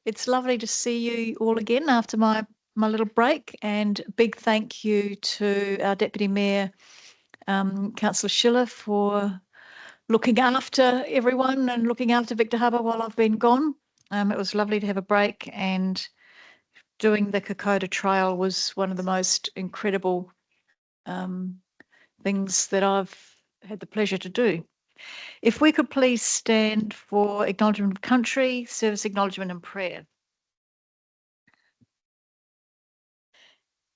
It's lovely to see you all again after my little break, and big thank you to our Deputy Mayor, Councillor Schiller, for looking after everyone and looking after Victor Harbour while I've been gone. It was lovely to have a break, and doing the Kokoda Trail was one of the most incredible things that I've had the pleasure to do. If we could please stand for acknowledgement of country, service acknowledgement and prayer.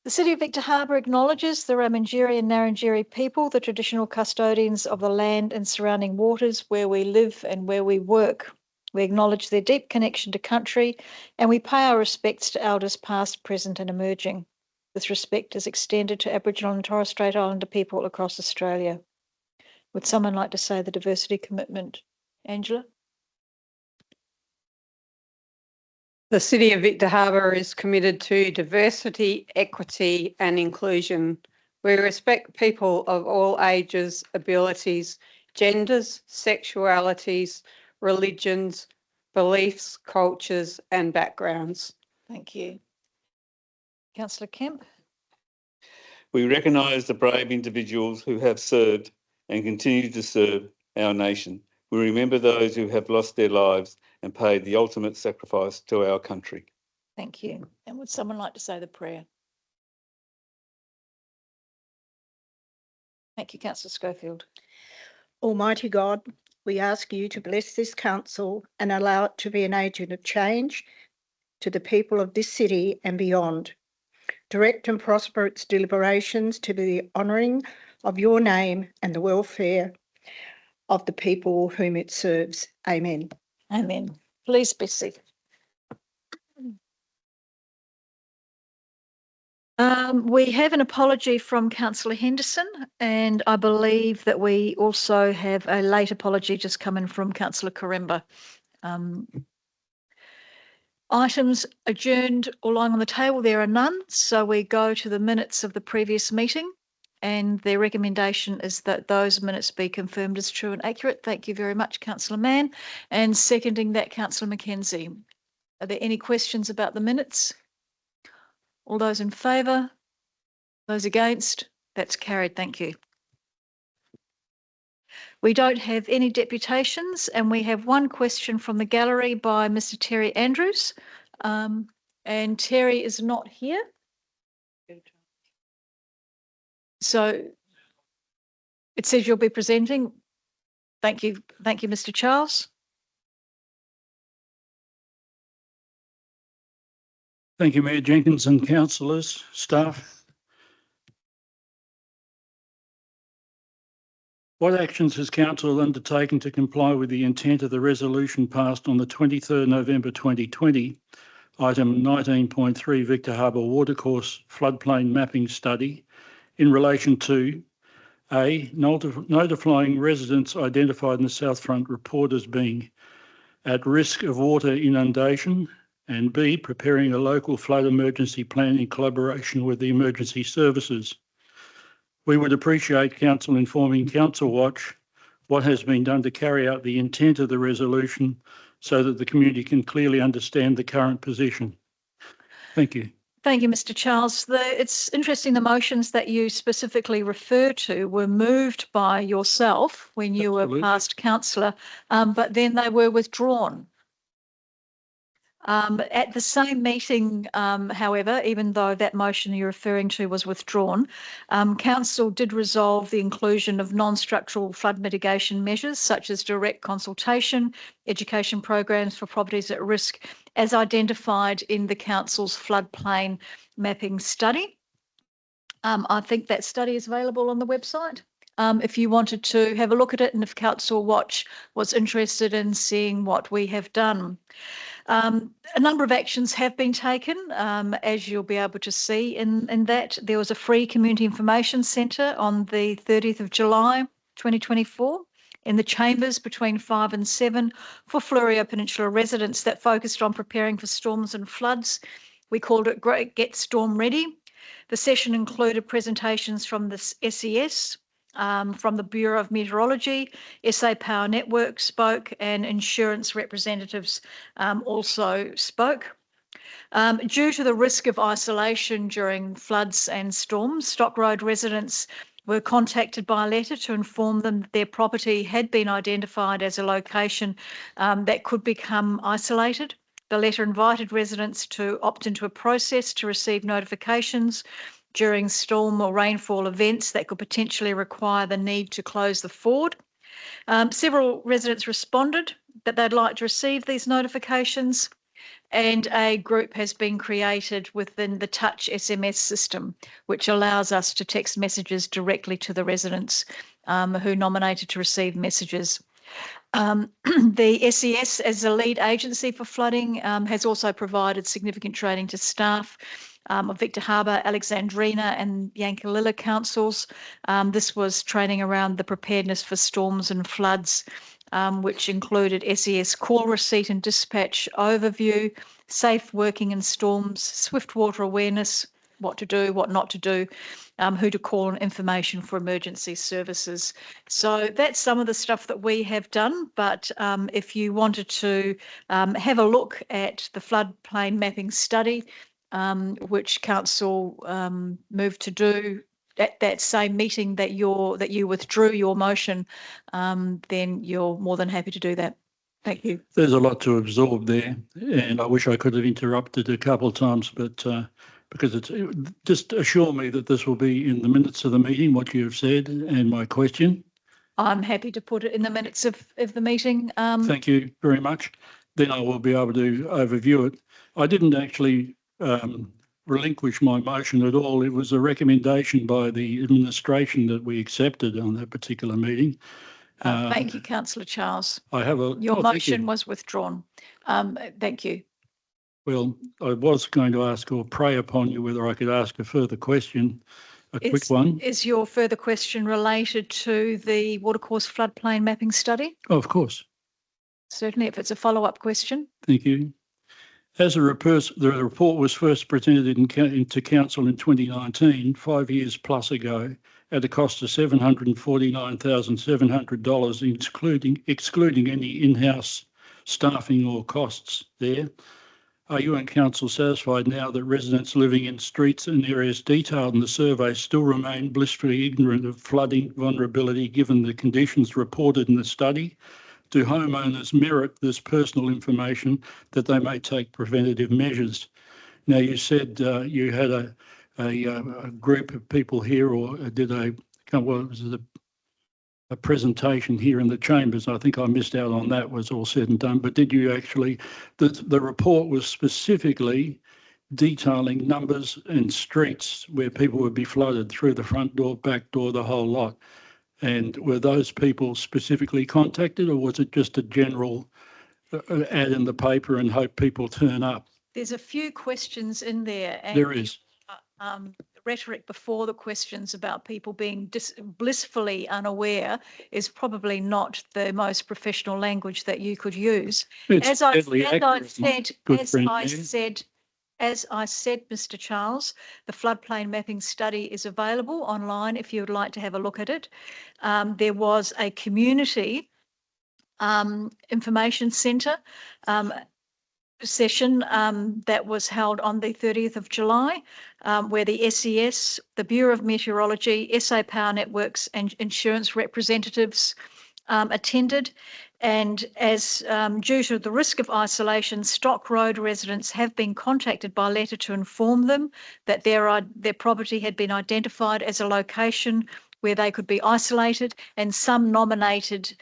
The City of Victor Harbour acknowledges the Ramangeri and Narrangeri people, the traditional custodians of the land and surrounding waters where we live and where we work. We acknowledge their deep connection to country, and we pay our respects to elders past, present and emerging. This respect is extended to Aboriginal and Torres Strait Islander people across Australia. Would someone like to say the diversity commitment? Angela? The City of Victor Harbour is committed to diversity, equity and inclusion. We respect people of all ages, abilities, genders, sexualities, religions, beliefs, cultures and backgrounds. Thank you. Councillor Kemp? We recognise the brave individuals who have served and continue to serve our nation. We remember those who have lost their lives and paid the ultimate sacrifice to our country. Thank you. And would someone like to say the prayer? Thank you, Councillor Schofield. Almighty God, we ask you to bless this council and allow it to be an agent of change to the people of this city and beyond. Direct and prosper its deliberations to the honouring of your name and the welfare of the people whom it serves. Amen. Amen. Please be seated. We have an apology from Councillor Henderson, and I believe that we also have a late apology just coming from Councillor Karemba. Items adjourned or lying on the table, there are none, so we go to the minutes of the previous meeting, and their recommendation is that those minutes be confirmed as true and accurate. Thank you very much, Councillor Mann. And seconding that, Councillor Mackenzie. Are there any questions about the minutes? All those in favour? Those against? That's carried. Thank you. We don't have any deputations, and we have one question from the gallery by Mr. Terry Andrews. And Terry is not here. So it says you'll be presenting. Thank you. Thank you, Mr. Charles. Thank you, Mayor Jenkins and councillors, staff. What actions has Council undertaken to comply with the intent of the resolution passed on the 23rd November 2020, item 19.3 Victor Harbour Watercourse Floodplain Mapping Study in relation to A, notifying residents identified in the South Front report as being at risk of water inundation, and B, preparing a local flood emergency plan in collaboration with the emergency services. We would appreciate Council informing Council Watch what has been done to carry out the intent of the resolution so that the community can clearly understand the current position. Thank you. Thank you, Mr. Charles. It's interesting the motions that you specifically refer to were moved by yourself when you were past councillor, but then they were withdrawn. At the same meeting, however, even though that motion you're referring to was withdrawn, Council did resolve the inclusion of non-structural flood mitigation measures such as direct consultation, education programs for properties at risk as identified in the Council's floodplain mapping study. I think that study is available on the website. If you wanted to have a look at it and if Council Watch was interested in seeing what we have done. A number of actions have been taken, as you'll be able to see in that. There was a free community information centre on the 30th of July 2024 in the chambers between 5 and 7 for Fleurieu Peninsula residents that focused on preparing for storms and floods. We called it Get Storm Ready. The session included presentations from the SES, from the Bureau of Meteorology, SA Power Network spoke, and insurance representatives also spoke. Due to the risk of isolation during floods and storms, Stock Road residents were contacted by letter to inform them that their property had been identified as a location that could become isolated. The letter invited residents to opt into a process to receive notifications during storm or rainfall events that could potentially require the need to close the ford. Several residents responded that they'd like to receive these notifications, and a group has been created within the Touch SMS system, which allows us to text messages directly to the residents who nominated to receive messages. The SES, as the lead agency for flooding, has also provided significant training to staff of Victor Harbor, Alexandrina and Yankalilla councils. This was training around the preparedness for storms and floods, which included SES call receipt and dispatch overview, safe working in storms, swift water awareness, what to do, what not to do, who to call, and information for emergency services. So that's some of the stuff that we have done. But if you wanted to have a look at the floodplain mapping study, which council moved to do at that same meeting that you withdrew your motion, then you're more than happy to do that. Thank you. There's a lot to absorb there, and I wish I could have interrupted a couple of times, but because it's just assure me that this will be in the minutes of the meeting, what you have said and my question. I'm happy to put it in the minutes of the meeting. Thank you very much. Then I will be able to overview it. I didn't actually relinquish my motion at all. It was a recommendation by the administration that we accepted on that particular meeting. Thank you, Councillor Charles. Your motion was withdrawn. Thank you. Well, I was going to ask or pray upon you whether I could ask a further question, quick one. Is your further question related to the watercourse floodplain mapping study? Oh, of course. Certainly, if it's a follow-up question. Thank you. As the report was first presented into council in 2019, 5 years plus ago, at a cost of $749,700, excluding any in-house staffing or costs there. Are you and council satisfied now that residents living in streets and areas detailed in the survey still remain blissfully ignorant of flooding vulnerability given the conditions reported in the study? Do homeowners merit this personal information that they may take preventative measures? Now, you said you had a group of people here, or did a presentation here in the chambers. I think I missed out on that, was all said and done. But did you actually, the report was specifically detailing numbers and streets where people would be flooded through the front door, back door, the whole lot. And were those people specifically contacted, or was it just a general ad in the paper and hope people turn up? There's a few questions in there. And there is. Rhetoric before the questions about people being blissfully unaware is probably not the most professional language that you could use. As I said, Mr. Charles, the floodplain mapping study is available online if you would like to have a look at it. There was a community information centre session that was held on the 30th of July, where the SES, the Bureau of Meteorology, SA Power Networks and insurance representatives attended. And as due to the risk of isolation, Stock Road residents have been contacted by letter to inform them that their property had been identified as a location where they could be isolated, and some nominated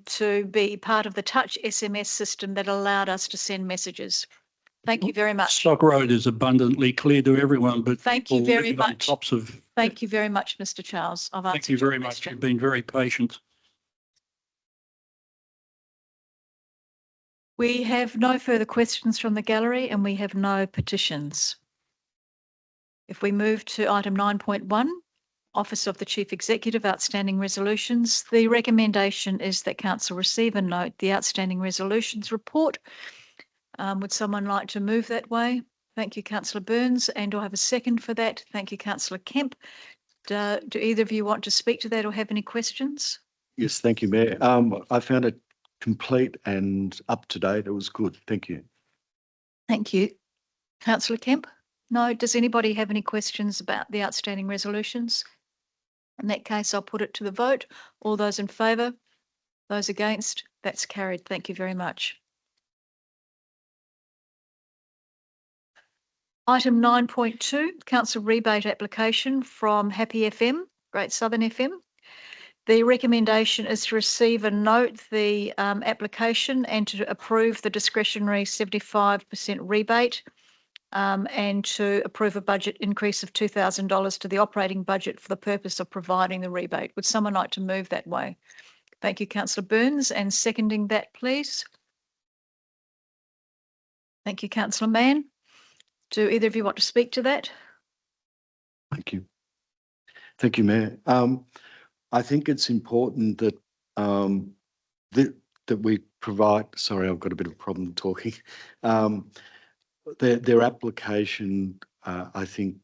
to be part of the Touch SMS system that allowed us to send messages. Thank you very much. Stock Road is abundantly clear to everyone, but thank you very much. Thank you very much, Mr. Charles. Thank you very much. You've been very patient. We have no further questions from the gallery, and we have no petitions. If we move to item 9.1, Office of the Chief Executive, Outstanding Resolutions. The recommendation is that Council receive and note the Outstanding Resolutions report. Would someone like to move that way? Thank you, Councillor Burns. And do I have a second for that? Thank you, Councillor Kemp. Do either of you want to speak to that or have any questions? Yes, thank you, Mayor. I found it complete and up to date. It was good. Thank you. Thank you. Councillor Kemp? No. Does anybody have any questions about the outstanding resolutions? In that case, I'll put it to the vote. All those in favour? Those against? That's carried. Thank you very much. Item 9.2, council rebate application from Happy FM, Great Southern FM. The recommendation is to receive and note the application and to approve the discretionary 75% rebate and to approve a budget increase of $2,000 to the operating budget for the purpose of providing the rebate. Would someone like to move that way? Thank you, Councillor Burns. And seconding that, please. Thank you, Councillor Mann. Do either of you want to speak to that? Thank you. Thank you, Mayor. I think it's important that that we provide. Sorry, I've got a bit of a problem talking. Their application, I think,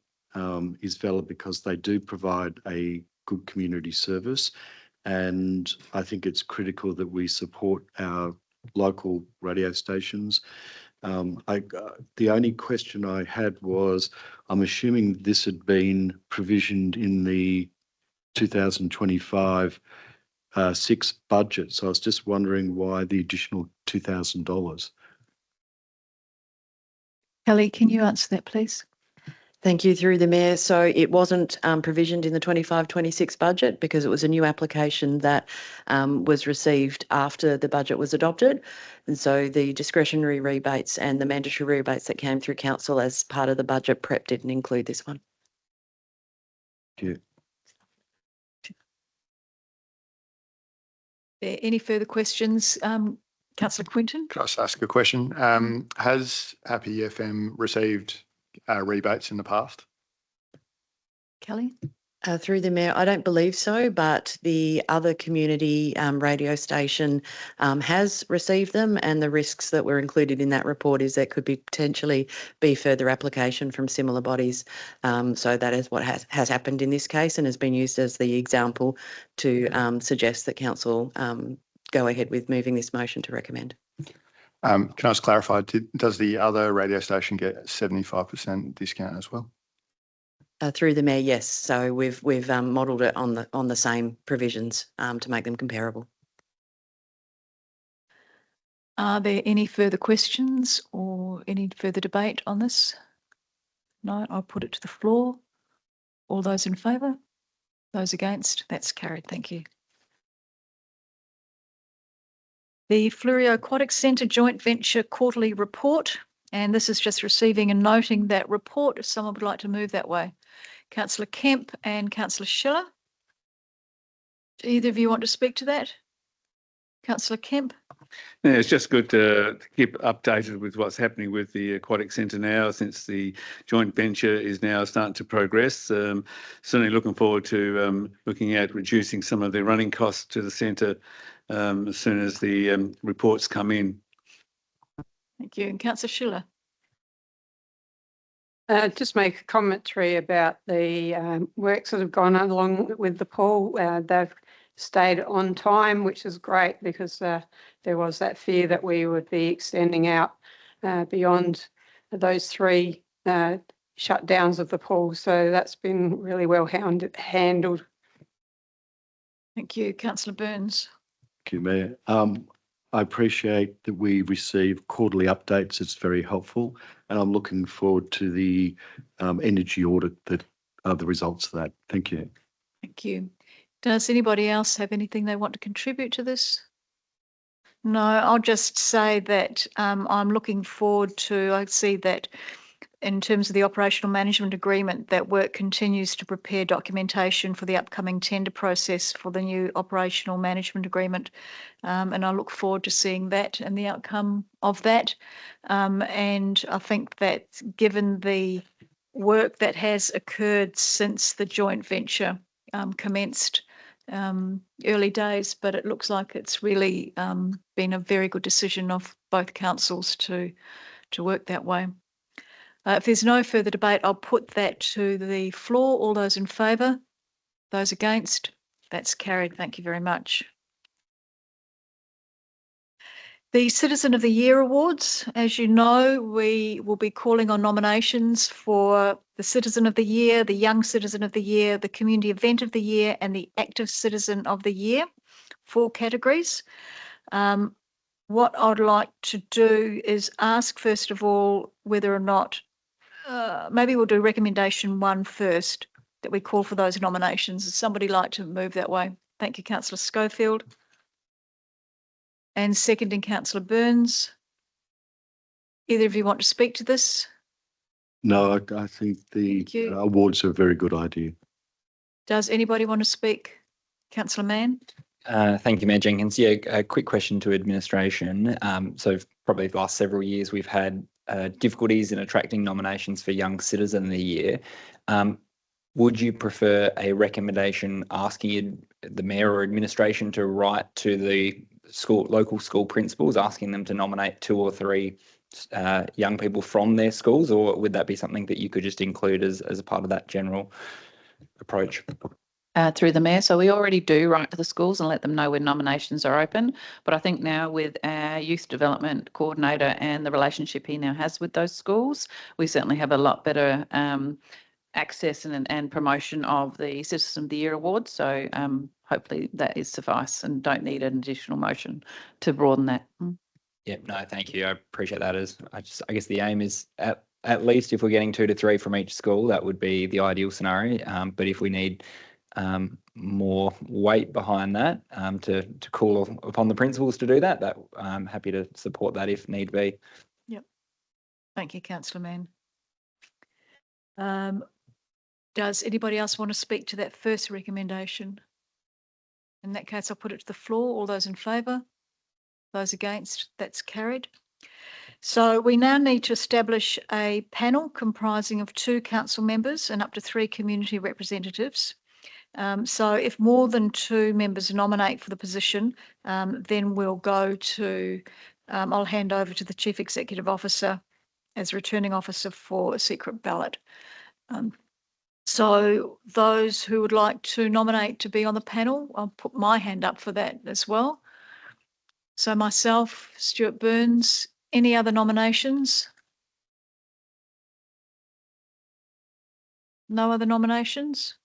is valid because they do provide a good community service, and I think it's critical that we support our local radio stations. The only question I had was, I'm assuming this had been provisioned in the 2025 6 budget. So I was just wondering why the additional $2,000. Kelly, can you answer that, please? Thank you, through the Mayor. So it wasn't provisioned in the 25-26 budget because it was a new application that was received after the budget was adopted. And so the discretionary rebates and the mandatory rebates that came through council as part of the budget prep didn't include this one. Thank you. Any further questions? Councillor Quinton? Can I just ask a question? Has Happy FM received rebates in the past? Kelly? Through the Mayor, I don't believe so, but the other community radio station has received them, and the risks that were included in that report is there could be potentially be further application from similar bodies. So that is what has happened in this case and has been used as the example to suggest that council go ahead with moving this motion to recommend. Can I just clarify, does the other radio station get 75% discount as well? Through the Mayor, yes. So we've modelled it on the same provisions to make them comparable. Are there any further questions or any further debate on this? No, I'll put it to the floor. All those in favour? Those against? That's carried. Thank you. The Fleurieu Aquatic Centre Joint Venture Quarterly Report, and this is just receiving and noting that report if someone would like to move that way. Councillor Kemp and Councillor Schiller. Do either of you want to speak to that? Councillor Kemp. Yeah, it's just good to keep updated with what's happening with the Aquatic Centre now, since the joint venture is now starting to progress. Certainly looking forward to looking at reducing some of the running costs to the centre as soon as the reports come in. Thank you. And Councillor Schiller. Just make a commentary about the works that have gone along with the pool. They've stayed on time, which is great because there was that fear that we would be extending out beyond those 3 shutdowns of the pool. So that's been really well handled. Thank you. Councillor Burns. Thank you, Mayor. I appreciate that we receive quarterly updates. It's very helpful, and I'm looking forward to the energy audit that are the results of that. Thank you. Thank you. Does anybody else have anything they want to contribute to this? No, I'll just say that I'm looking forward to, I see that in terms of the operational management agreement, that work continues to prepare documentation for the upcoming tender process for the new operational management agreement. And I look forward to seeing that and the outcome of that. And I think that given the work that has occurred since the joint venture commenced, early days, but it looks like it's really been a very good decision of both councils to work that way. If there's no further debate, I'll put that to the floor. All those in favour? Those against? That's carried. Thank you very much. The Citizen of the Year Awards, as you know, we will be calling on nominations for the Citizen of the Year, the Young Citizen of the Year, the Community Event of the Year, and the Active Citizen of the Year, 4 categories. What I'd like to do is ask, first of all, whether or not, maybe we'll do recommendation 1 first, that we call for those nominations. Would somebody like to move that way? Thank you, Councillor Schofield. And seconding Councillor Burns. Either of you want to speak to this? No, I think the Thank you. awards are a very good idea. Does anybody want to speak? Councillor Mann? Thank you, Mayor Jenkins. Yeah, a quick question to administration. So probably the last several years we've had difficulties in attracting nominations for Young Citizen of the Year. Would you prefer a recommendation asking the Mayor or administration to write to the local school principals asking them to nominate 2 or 3 young people from their schools, or would that be something that you could just include as a part of that general approach? Through the Mayor. So we already do write to the schools and let them know when nominations are open. But I think now with our Youth Development Coordinator and the relationship he now has with those schools, we certainly have a lot better access and promotion of the Citizen of the Year Award. So hopefully that is suffice and don't need an additional motion to broaden that. Yeah, no, thank you. I appreciate that. I guess the aim is at least if we're getting 2 to 3 from each school, that would be the ideal scenario. But if we need more weight behind that to call upon the principals to do that, I'm happy to support that if need be. Yep. Thank you, Councillor Mann. Does anybody else want to speak to that first recommendation? In that case, I'll put it to the floor. All those in favour? Those against? That's carried. So we now need to establish a panel comprising of 2 council members and up to 3 community representatives. So if more than 2 members nominate for the position, then we'll go to, I'll hand over to the Chief Executive Officer as returning officer for a secret ballot. So those who would like to nominate to be on the panel, I'll put my hand up for that as well. So myself, Stuart Burns, any other nominations? No other nominations?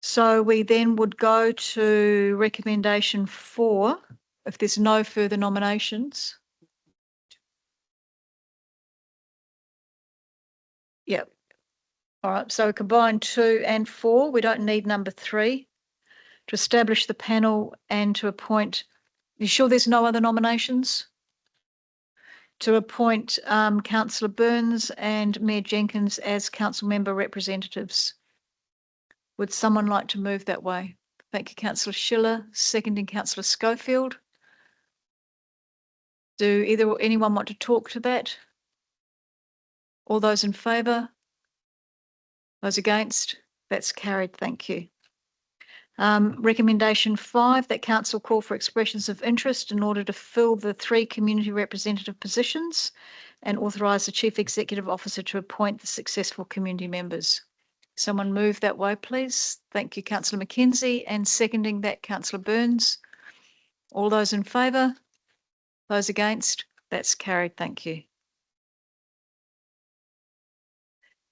So we then would go to recommendation 4 if there's no further nominations. Yep. All right, so combine 2 and 4. We don't need number 3 to establish the panel and to appoint. You sure there's no other nominations? To appoint Councillor Burns and Mayor Jenkins as council member representatives. Would someone like to move that way? Thank you, Councillor Schiller. Seconding Councillor Schofield. Do anyone want to talk to that? All those in favour? Those against? That's carried. Thank you. Recommendation 5, that council call for expressions of interest in order to fill the 3 community representative positions and authorise the Chief Executive Officer to appoint the successful community members. Someone move that way, please. Thank you, Councillor McKenzie, and seconding that, Councillor Burns. All those in favour? Those against? That's carried. Thank you.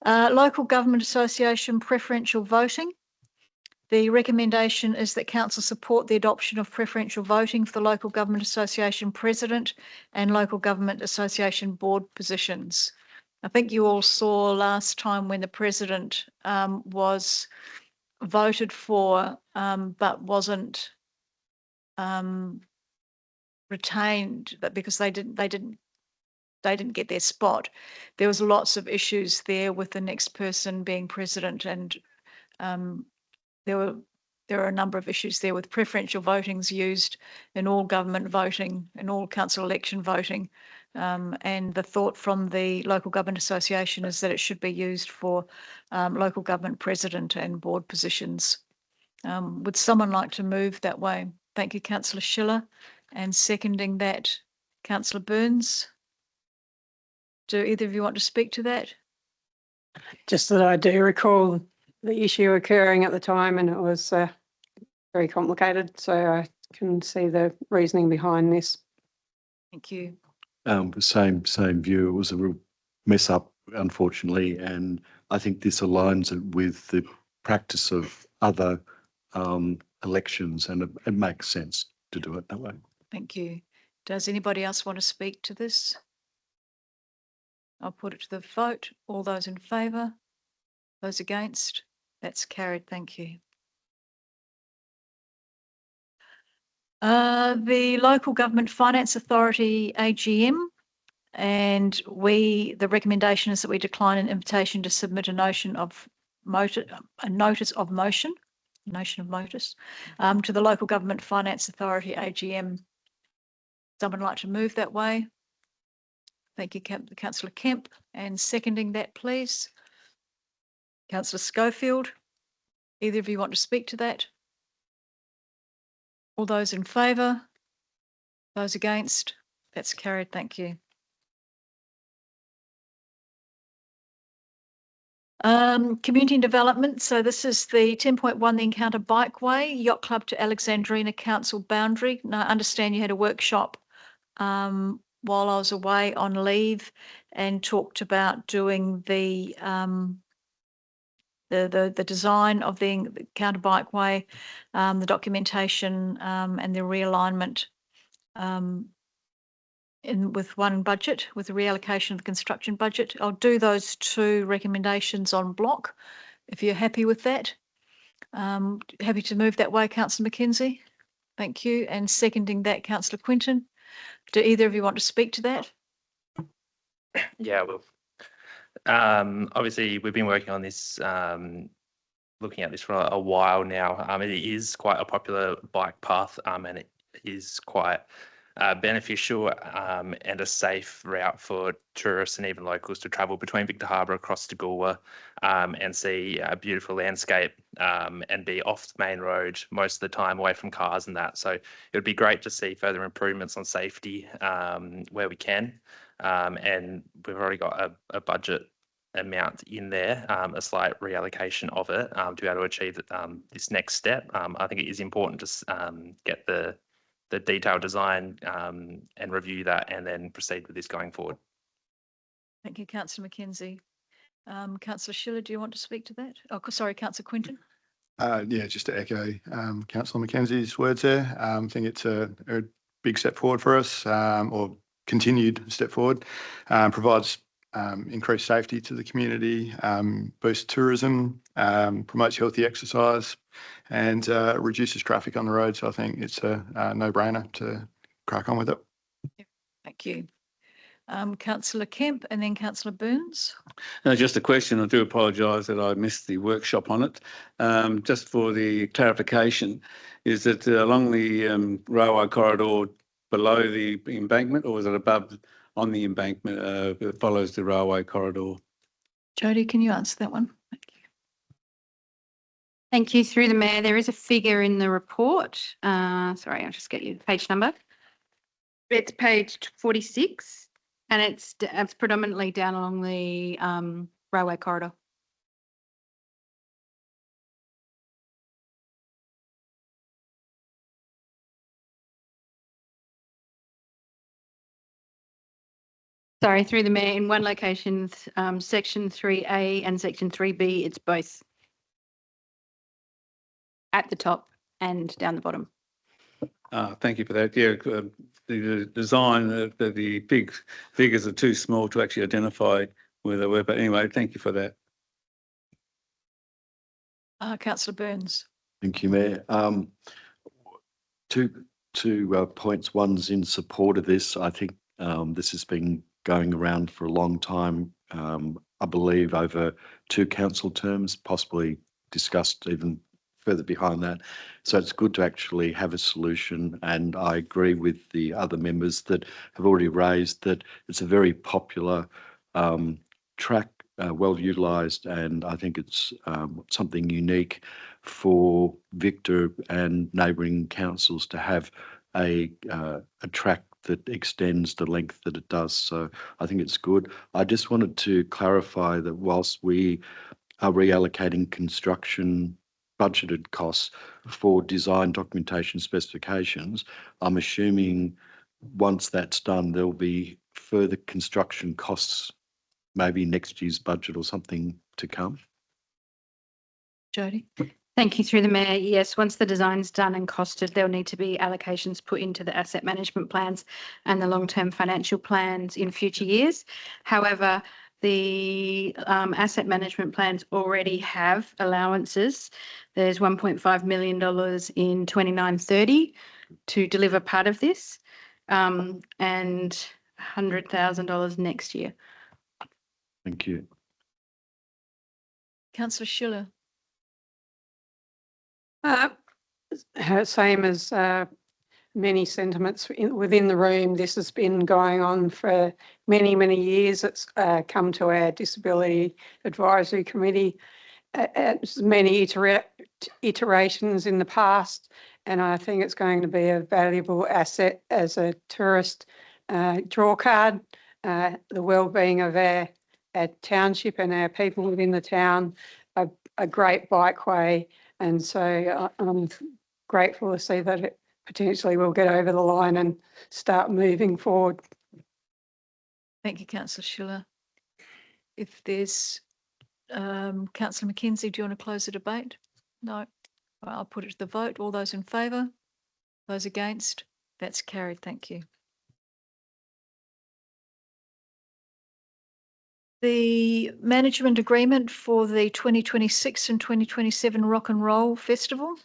Local Government Association preferential voting. The recommendation is that council support the adoption of preferential voting for the Local Government Association President and Local Government Association Board positions. I think you all saw last time when the President was voted for but wasn't retained, but because they didn't get their spot. There was lots of issues there with the next person being president, and there are a number of issues there with preferential votings used in all government voting, in all council election voting. And the thought from the Local Government Association is that it should be used for local government president and board positions. Would someone like to move that way? Thank you, Councillor Schiller. And seconding that, Councillor Burns. Do either of you want to speak to that? Just that I do recall the issue occurring at the time, and it was very complicated. So I can see the reasoning behind this. Thank you. Same view. It was a real mess up, unfortunately, and I think this aligns it with the practice of other elections, and it makes sense to do it that way. Thank you. Does anybody else want to speak to this? I'll put it to the vote. All those in favour? Those against? That's carried. Thank you. The Local Government Finance Authority AGM, and the recommendation is that we decline an invitation to submit a notice of motion to the Local Government Finance Authority AGM. Someone like to move that way? Thank you, Councillor Kemp. And seconding that, please. Councillor Schofield. Either of you want to speak to that? All those in favour? Those against? That's carried. Thank you. Community development. So this is the 10.1, the Encounter Bikeway, Yacht Club to Alexandrina Council boundary. Now, I understand you had a workshop while I was away on leave and talked about doing the design of the Encounter Bikeway, the documentation and the realignment with one budget, with the reallocation of the construction budget. I'll do those two recommendations on block, if you're happy with that. Happy to move that way, Councillor Mackenzie. Thank you. And seconding that, Councillor Quinton. Do either of you want to speak to that? Yeah, well, obviously we've been working on this, looking at this for a while now. It is quite a popular bike path, and it is quite beneficial and a safe route for tourists and even locals to travel between Victor Harbour across to Goolwa and see a beautiful landscape and be off the main road most of the time, away from cars and that. So it would be great to see further improvements on safety where we can. And we've already got a budget amount in there, a slight reallocation of it to be able to achieve this next step. I think it is important to get the detailed design and review that and then proceed with this going forward. Thank you, Councillor Mackenzie. Councillor Schiller, do you want to speak to that? Oh, sorry, Councillor Quinton. Yeah, just to echo Councillor Mackenzie's words there. I think it's a big step forward for us, or continued step forward. Provides increased safety to the community, boosts tourism, promotes healthy exercise, and reduces traffic on the road. So I think it's a no-brainer to crack on with it. Thank you. Councillor Kemp and then Councillor Burns. Just a question. I do apologise that I missed the workshop on it. Just for the clarification, is it along the railway corridor below the embankment, or is it above on the embankment that follows the railway corridor? Jodie, can you answer that one? Thank you. Thank you. Through the Mayor, there is a figure in the report. Sorry, I'll just get you the page number. It's page 46, and it's predominantly down along the railway corridor. Sorry, through the Mayor, in one location, section 3A and section 3B, it's both at the top and down the bottom. Thank you for that. Yeah, the design, the big figures are too small to actually identify where they were. But anyway, thank you for that. Councillor Burns. Thank you, Mayor. Two points. One's in support of this. I think this has been going around for a long time. I believe over 2 council terms, possibly discussed even further behind that. So it's good to actually have a solution, and I agree with the other members that have already raised that it's a very popular track, well utilised, and I think it's something unique for Victor and neighbouring councils to have a track that extends the length that it does. So I think it's good. I just wanted to clarify that whilst we are reallocating construction budgeted costs for design documentation specifications, I'm assuming once that's done, there'll be further construction costs, maybe next year's budget or something to come. Jodie? Thank you through the Mayor. Yes, once the design's done and costed, there'll need to be allocations put into the asset management plans and the long-term financial plans in future years. However, the asset management plans already have allowances. There's $1.5 million in 29-30 to deliver part of this, and $100,000 next year. Thank you. Councillor Schiller? Same as many sentiments within the room. This has been going on for many, many years. It's come to our Disability Advisory Committee at many iterations in the past, and I think it's going to be a valuable asset as a tourist draw card. The well-being of our township and our people within the town, a great bikeway, and so I'm grateful to see that it potentially will get over the line and start moving forward. Thank you, Councillor Schiller. If there's Councillor McKenzie, do you want to close the debate? No. All right, I'll put it to the vote. All those in favour? Those against? That's carried. Thank you. The management agreement for the 2026 and 2027 Rock and Roll Festival.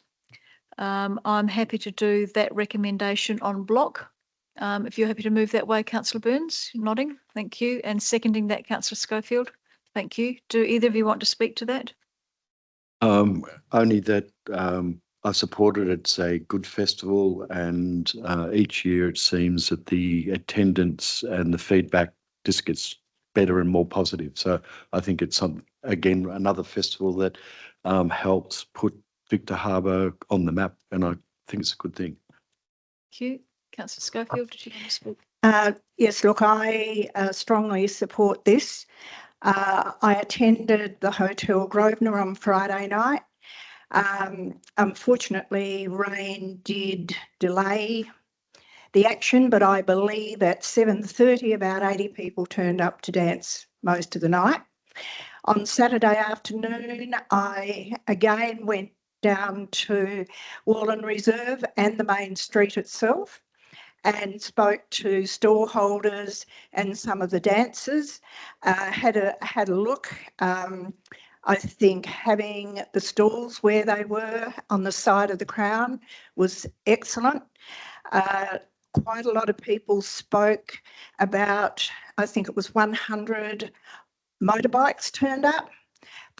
I'm happy to do that recommendation on block. If you're happy to move that way, Councillor Burns, nodding. Thank you. And seconding that, Councillor Schofield. Thank you. Do either of you want to speak to that? Only that I support it. It's a good festival, and each year it seems that the attendance and the feedback just gets better and more positive. So I think it's again another festival that helps put Victor Harbour on the map, and I think it's a good thing. Thank you. Councillor Schofield, did you want to speak? Yes, look, I strongly support this. I attended the Hotel Grosvenor on Friday night. Unfortunately, rain did delay the action, but I believe at 7:30 about 80 people turned up to dance most of the night. On Saturday afternoon, I again went down to Wallen Reserve and the main street itself and spoke to store holders and some of the dancers. Had a look. I think having the stalls where they were on the side of the Crown was excellent. Quite a lot of people spoke about, I think it was 100 motorbikes turned up,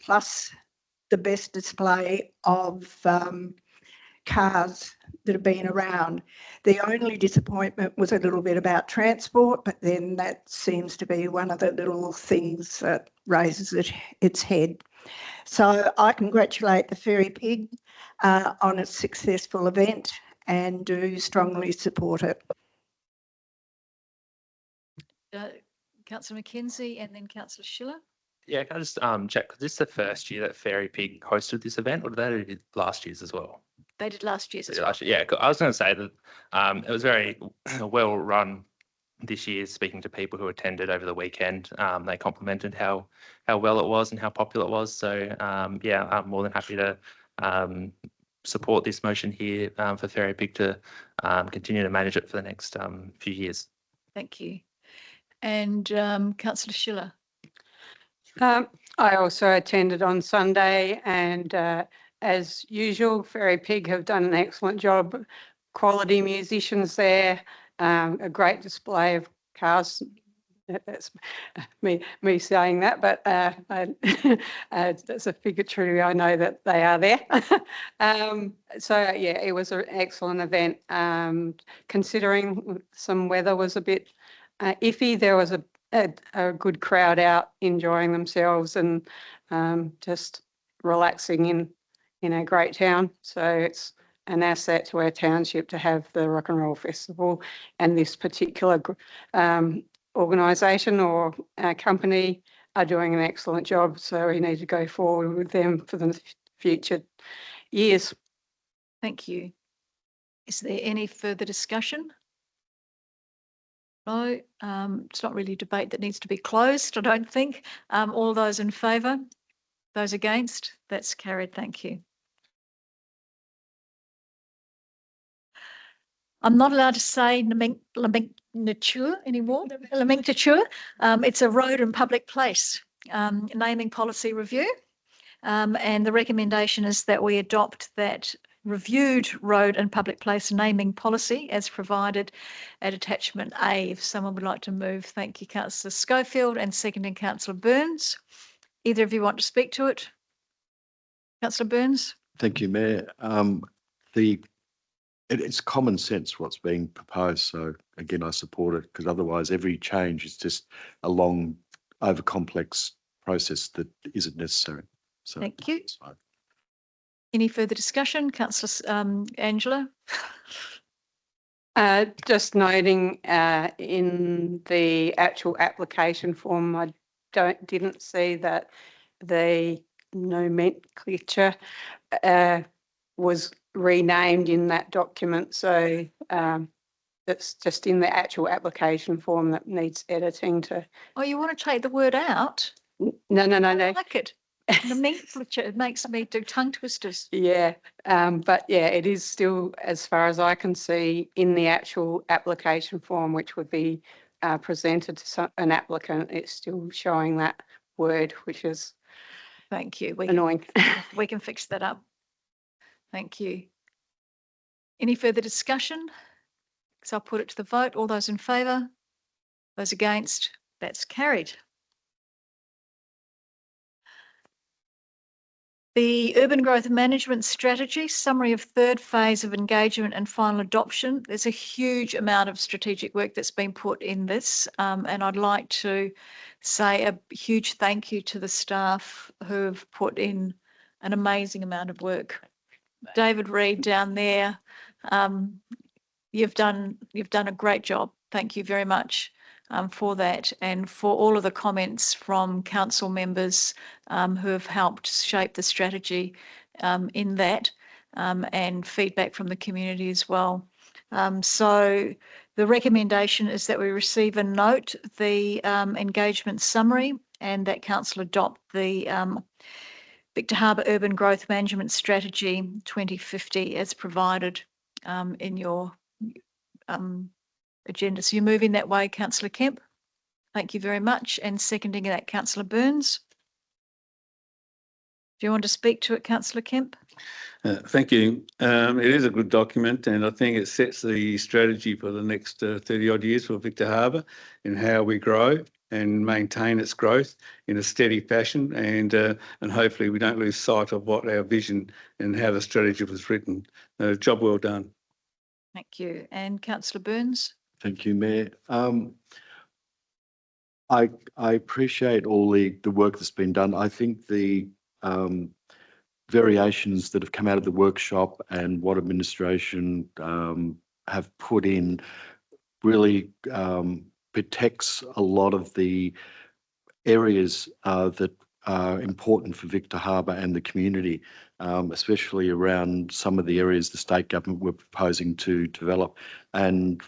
plus the best display of cars that have been around. The only disappointment was a little bit about transport, but then that seems to be one of the little things that raises its head. So I congratulate the Fairy Pig on its successful event and do strongly support it. Councillor McKenzie and then Councillor Schiller. Yeah, can I just check, because this is the first year that Fairy Pig hosted this event, or did they do last year's as well? They did last year's as well. Last year, yeah, I was going to say that it was very well run this year. Speaking to people who attended over the weekend, they complimented how well it was and how popular it was. So yeah, I'm more than happy to support this motion here for Fairy Pig to continue to manage it for the next few years. Thank you. And Councillor Schiller. I also attended on Sunday, and as usual, Fairy Pig have done an excellent job. Quality musicians there, a great display of cars. That's me saying that, but that's a figurative. I know that they are there. So yeah, it was an excellent event. Considering some weather was a bit iffy, there was a good crowd out enjoying themselves and just relaxing in a great town. So it's an asset to our township to have the Rock and Roll Festival, and this particular organisation or company are doing an excellent job. So we need to go forward with them for the future years. Thank you. Is there any further discussion? No, it's not really a debate that needs to be closed, I don't think. All those in favour? Those against? That's carried. Thank you. I'm not allowed to say nomenclature anymore. Nomenclature. It's a road and public place naming policy review. And the recommendation is that we adopt that reviewed road and public place naming policy as provided at attachment A. If someone would like to move, thank you, Councillor Schofield, and seconding Councillor Burns. Either of you want to speak to it? Councillor Burns? Thank you, Mayor. It's common sense what's being proposed. So again, I support it, because otherwise every change is just a long, over complex process that isn't necessary. So thank you. Any further discussion? Councillor Angela? Just noting in the actual application form, I didn't see that the nomenclature was renamed in that document. So it's just in the actual application form that needs editing to. Oh, you want to take the word out? No. I like it. Nomenclature, it makes me do tongue twisters. Yeah, but yeah, it is still, as far as I can see, in the actual application form, which would be presented to an applicant. It's still showing that word, which is thank you. Annoying. We can fix that up. Thank you. Any further discussion? So I'll put it to the vote. All those in favour? Those against? That's carried. The Urban Growth Management Strategy, summary of third phase of engagement and final adoption. There's a huge amount of strategic work that's been put in this, and I'd like to say a huge thank you to the staff who have put in an amazing amount of work. David Reid down there, you've done a great job. Thank you very much for that, and for all of the comments from council members who have helped shape the strategy in that, and feedback from the community as well. So the recommendation is that we receive and note the engagement summary, and that council adopt the Victor Harbour Urban Growth Management Strategy 2050 as provided in your agenda. So you move in that way, Councillor Kemp. Thank you very much. And seconding that, Councillor Burns. Do you want to speak to it, Councillor Kemp? Thank you. It is a good document, and I think it sets the strategy for the next 30 odd years for Victor Harbour and how we grow and maintain its growth in a steady fashion, and hopefully we don't lose sight of what our vision and how the strategy was written. Job well done. Thank you. And Councillor Burns? Thank you, Mayor. I appreciate all the work that's been done. I think the variations that have come out of the workshop and what administration have put in really protects a lot of the areas that are important for Victor Harbour and the community, especially around some of the areas the state government were proposing to develop. And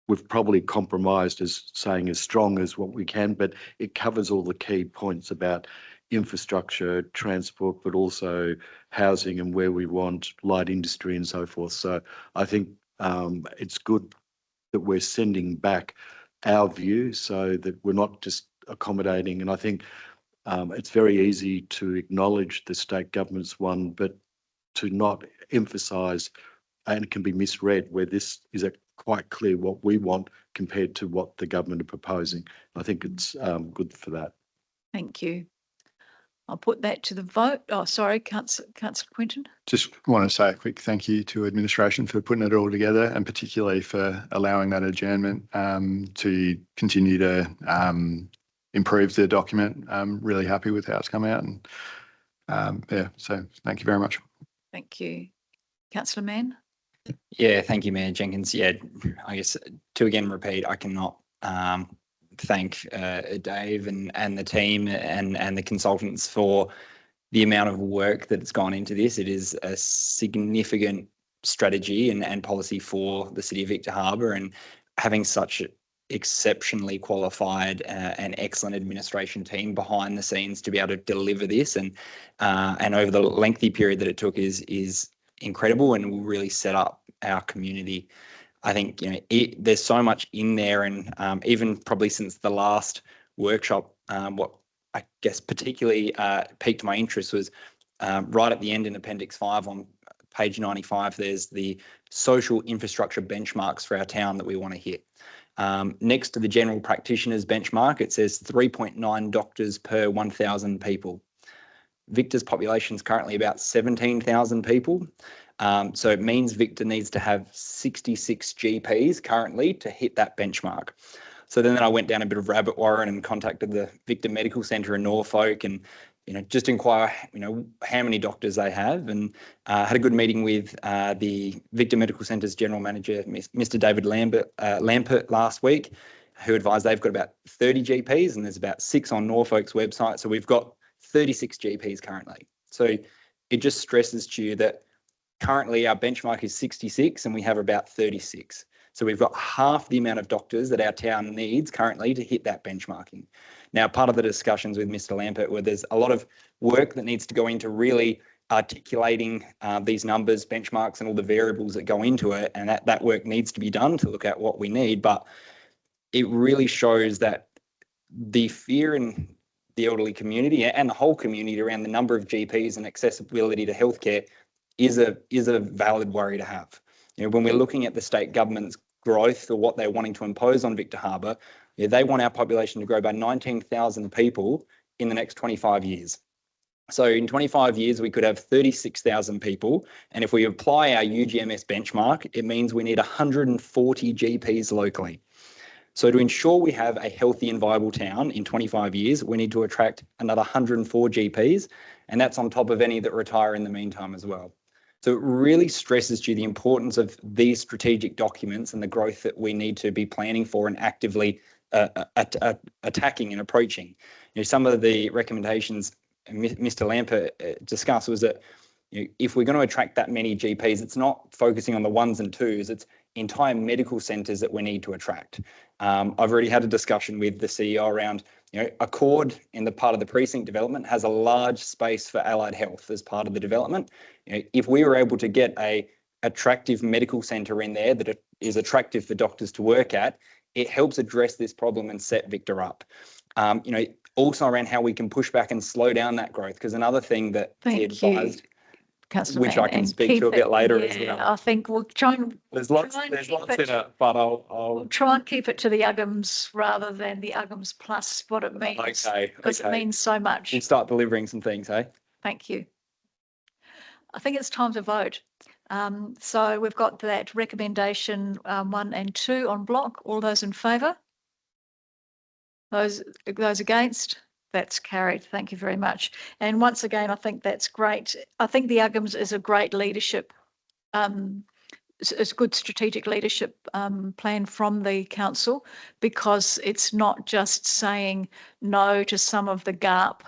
we've probably compromised as saying as strong as what we can, but it covers all the key points about infrastructure, transport, but also housing and where we want light industry and so forth. So I think it's good that we're sending back our view so that we're not just accommodating. And I think it's very easy to acknowledge the state government's one, but to not emphasise, and it can be misread, where this is quite clear what we want compared to what the government are proposing. I think it's good for that. Thank you. I'll put that to the vote. Oh, sorry, Councillor Quinton. Just want to say a quick thank you to administration for putting it all together, and particularly for allowing that adjournment to continue to improve the document. I'm really happy with how it's come out, and yeah, so thank you very much. Thank you. Councillor Mann. Yeah, thank you, Mayor Jenkins. Yeah, I guess to again repeat, I cannot thank Dave and the team and the consultants for the amount of work that's gone into this. It is a significant strategy and policy for the City of Victor Harbor, and having such exceptionally qualified and excellent administration team behind the scenes to be able to deliver this and over the lengthy period that it took is incredible and will really set up our community. I think there's so much in there, and even probably since the last workshop, what I guess particularly piqued my interest was right at the end in Appendix 5 on page 95, there's the social infrastructure benchmarks for our town that we want to hit. Next to the general practitioners benchmark, it says 3.9 doctors per 1,000 people. Victor's population is currently about 17,000 people. So it means Victor needs to have 66 GPs currently to hit that benchmark. So then I went down a bit of rabbit warren and contacted the Victor Medical Centre in Norfolk and just inquire how many doctors they have, and had a good meeting with the Victor Medical Centre's General Manager, Mr. David Lampert last week, who advised they've got about 30 GPs and there's about 6 on Norfolk's website. So we've got 36 GPs currently. So it just stresses to you that currently our benchmark is 66 and we have about 36. So we've got half the amount of doctors that our town needs currently to hit that benchmarking. Now, part of the discussions with Mr. Lampert were there's a lot of work that needs to go into really articulating these numbers, benchmarks, and all the variables that go into it. And that work needs to be done to look at what we need. But it really shows that the fear in the elderly community and the whole community around the number of GPs and accessibility to healthcare is a valid worry to have. When we're looking at the state government's growth or what they're wanting to impose on Victor Harbor, they want our population to grow by 19,000 people in the next 25 years. So in 25 years, we could have 36,000 people. And if we apply our UGMS benchmark, it means we need 140 GPs locally. So to ensure we have a healthy and viable town in 25 years, we need to attract another 104 GPs. And that's on top of any that retire in the meantime as well. So it really stresses to you the importance of these strategic documents and the growth that we need to be planning for and actively attacking and approaching. Some of the recommendations Mr. Lampert discussed was that if we're going to attract that many GPs, it's not focusing on the ones and twos, it's entire medical centres that we need to attract. I've already had a discussion with the CEO around, Accord in the part of the precinct development has a large space for allied health as part of the development. If we were able to get a attractive medical centre in there that is attractive for doctors to work at, it helps address this problem and set Victor up. Also around how we can push back and slow down that growth, because another thing that he advised, which I can speak to a bit later as well. I think we'll try and there's lots in it, but we'll try and keep it to the UGMs rather than the UGMs plus what it means. Okay. Because it means so much. We'll start delivering some things, hey? Thank you. I think it's time to vote. So we've got that recommendation 1 and 2 on block. All those in favour? Those against? That's carried. Thank you very much. And once again, I think that's great. I think the UGMs is a great leadership, it's a good strategic leadership plan from the council, because it's not just saying no to some of the GARP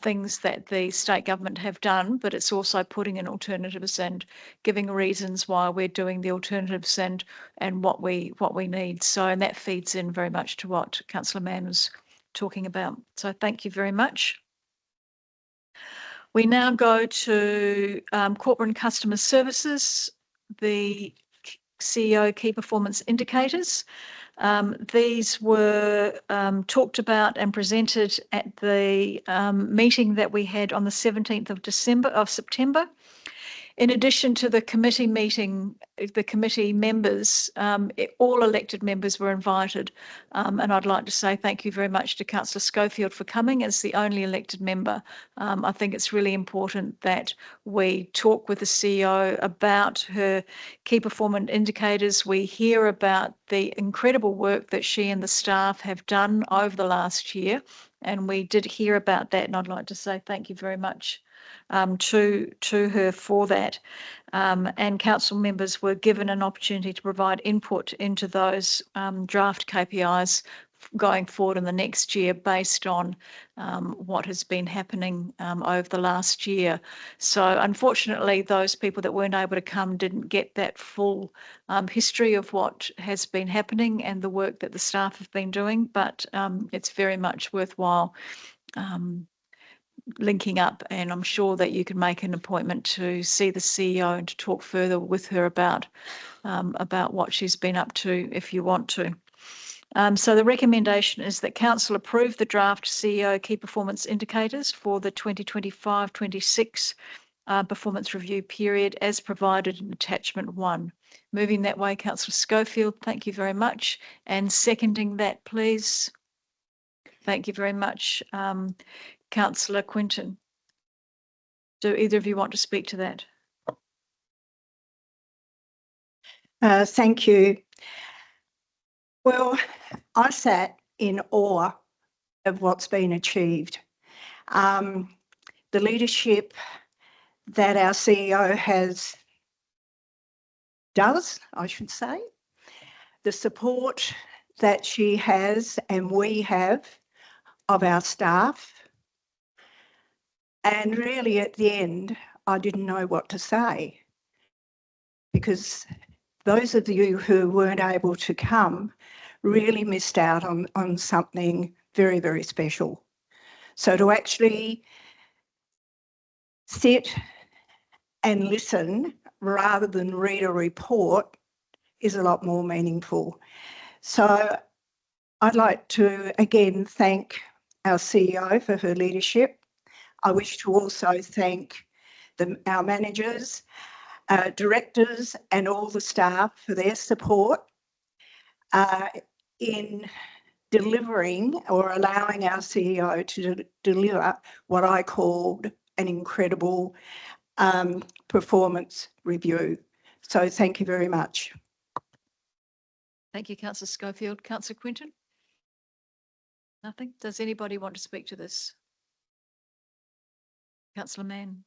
things that the state government have done, but it's also putting in alternatives and giving reasons why we're doing the alternatives and what we need. So, and that feeds in very much to what Councillor Mann was talking about. So thank you very much. We now go to corporate and customer services, the CEO key performance indicators. These were talked about and presented at the meeting that we had on the 17th of September. In addition to the committee meeting, the committee members, all elected members were invited. And I'd like to say thank you very much to Councillor Schofield for coming as the only elected member. I think it's really important that we talk with the CEO about her key performance indicators. We hear about the incredible work that she and the staff have done over the last year. And we did hear about that. And I'd like to say thank you very much to her for that. And council members were given an opportunity to provide input into those draft KPIs going forward in the next year based on what has been happening over the last year. So unfortunately, those people that weren't able to come didn't get that full history of what has been happening and the work that the staff have been doing, but it's very much worthwhile linking up, and I'm sure that you can make an appointment to see the CEO and to talk further with her about what she's been up to if you want to. So the recommendation is that council approve the draft CEO key performance indicators for the 2025-26 performance review period as provided in attachment 1. Moving that way, Councillor Schofield, thank you very much. And seconding that, please. Thank you very much. Councillor Quinton. Do either of you want to speak to that? Thank you. Well, I sat in awe of what's been achieved. The leadership that our CEO does, I should say, the support that she has and we have of our staff. And really at the end, I didn't know what to say, because those of you who weren't able to come really missed out on something very, very special. So to actually sit and listen rather than read a report is a lot more meaningful. So I'd like to again thank our CEO for her leadership. I wish to also thank our managers, directors and all the staff for their support in delivering or allowing our CEO to deliver what I called an incredible performance review. So thank you very much. Thank you, Councillor Schofield. Councillor Quinton? Nothing? Does anybody want to speak to this? Councillor Mann?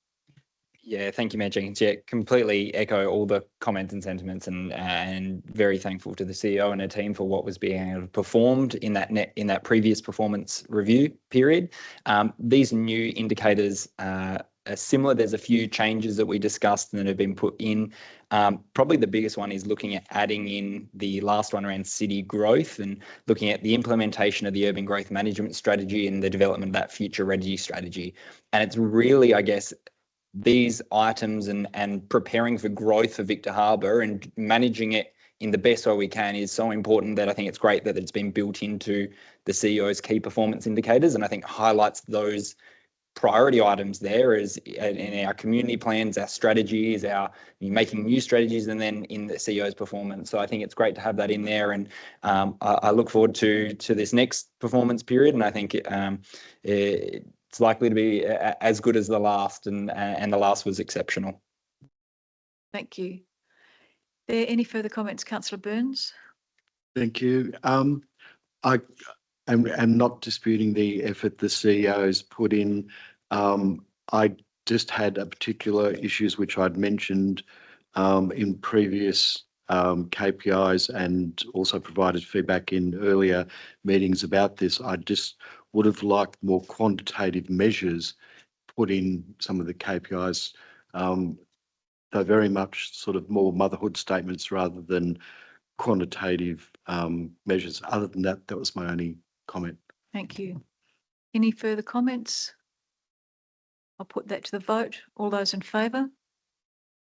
Yeah, thank you, Mayor Jenkins. Yeah, completely echo all the comments and sentiments, and very thankful to the CEO and her team for what was being performed in that previous performance review period. These new indicators are similar. There's a few changes that we discussed and that have been put in. Probably the biggest one is looking at adding in the last one around city growth and looking at the implementation of the urban growth management strategy and the development of that future ready strategy. And it's really, I guess, these items and preparing for growth for Victor Harbor and managing it in the best way we can is so important that I think it's great that it's been built into the CEO's key performance indicators, and I think highlights those priority items there is in our community plans, our strategies, our making new strategies, and then in the CEO's performance. So I think it's great to have that in there, and I look forward to this next performance period, and I think it's likely to be as good as the last, and the last was exceptional. Thank you. Are there any further comments, Councillor Burns? Thank you. I am not disputing the effort the CEO's put in. I just had a particular issues which I'd mentioned in previous KPIs and also provided feedback in earlier meetings about this. I just would have liked more quantitative measures put in some of the KPIs. They're very much sort of more motherhood statements rather than quantitative measures. Other than that, that was my only comment. Thank you. Any further comments? I'll put that to the vote. All those in favour?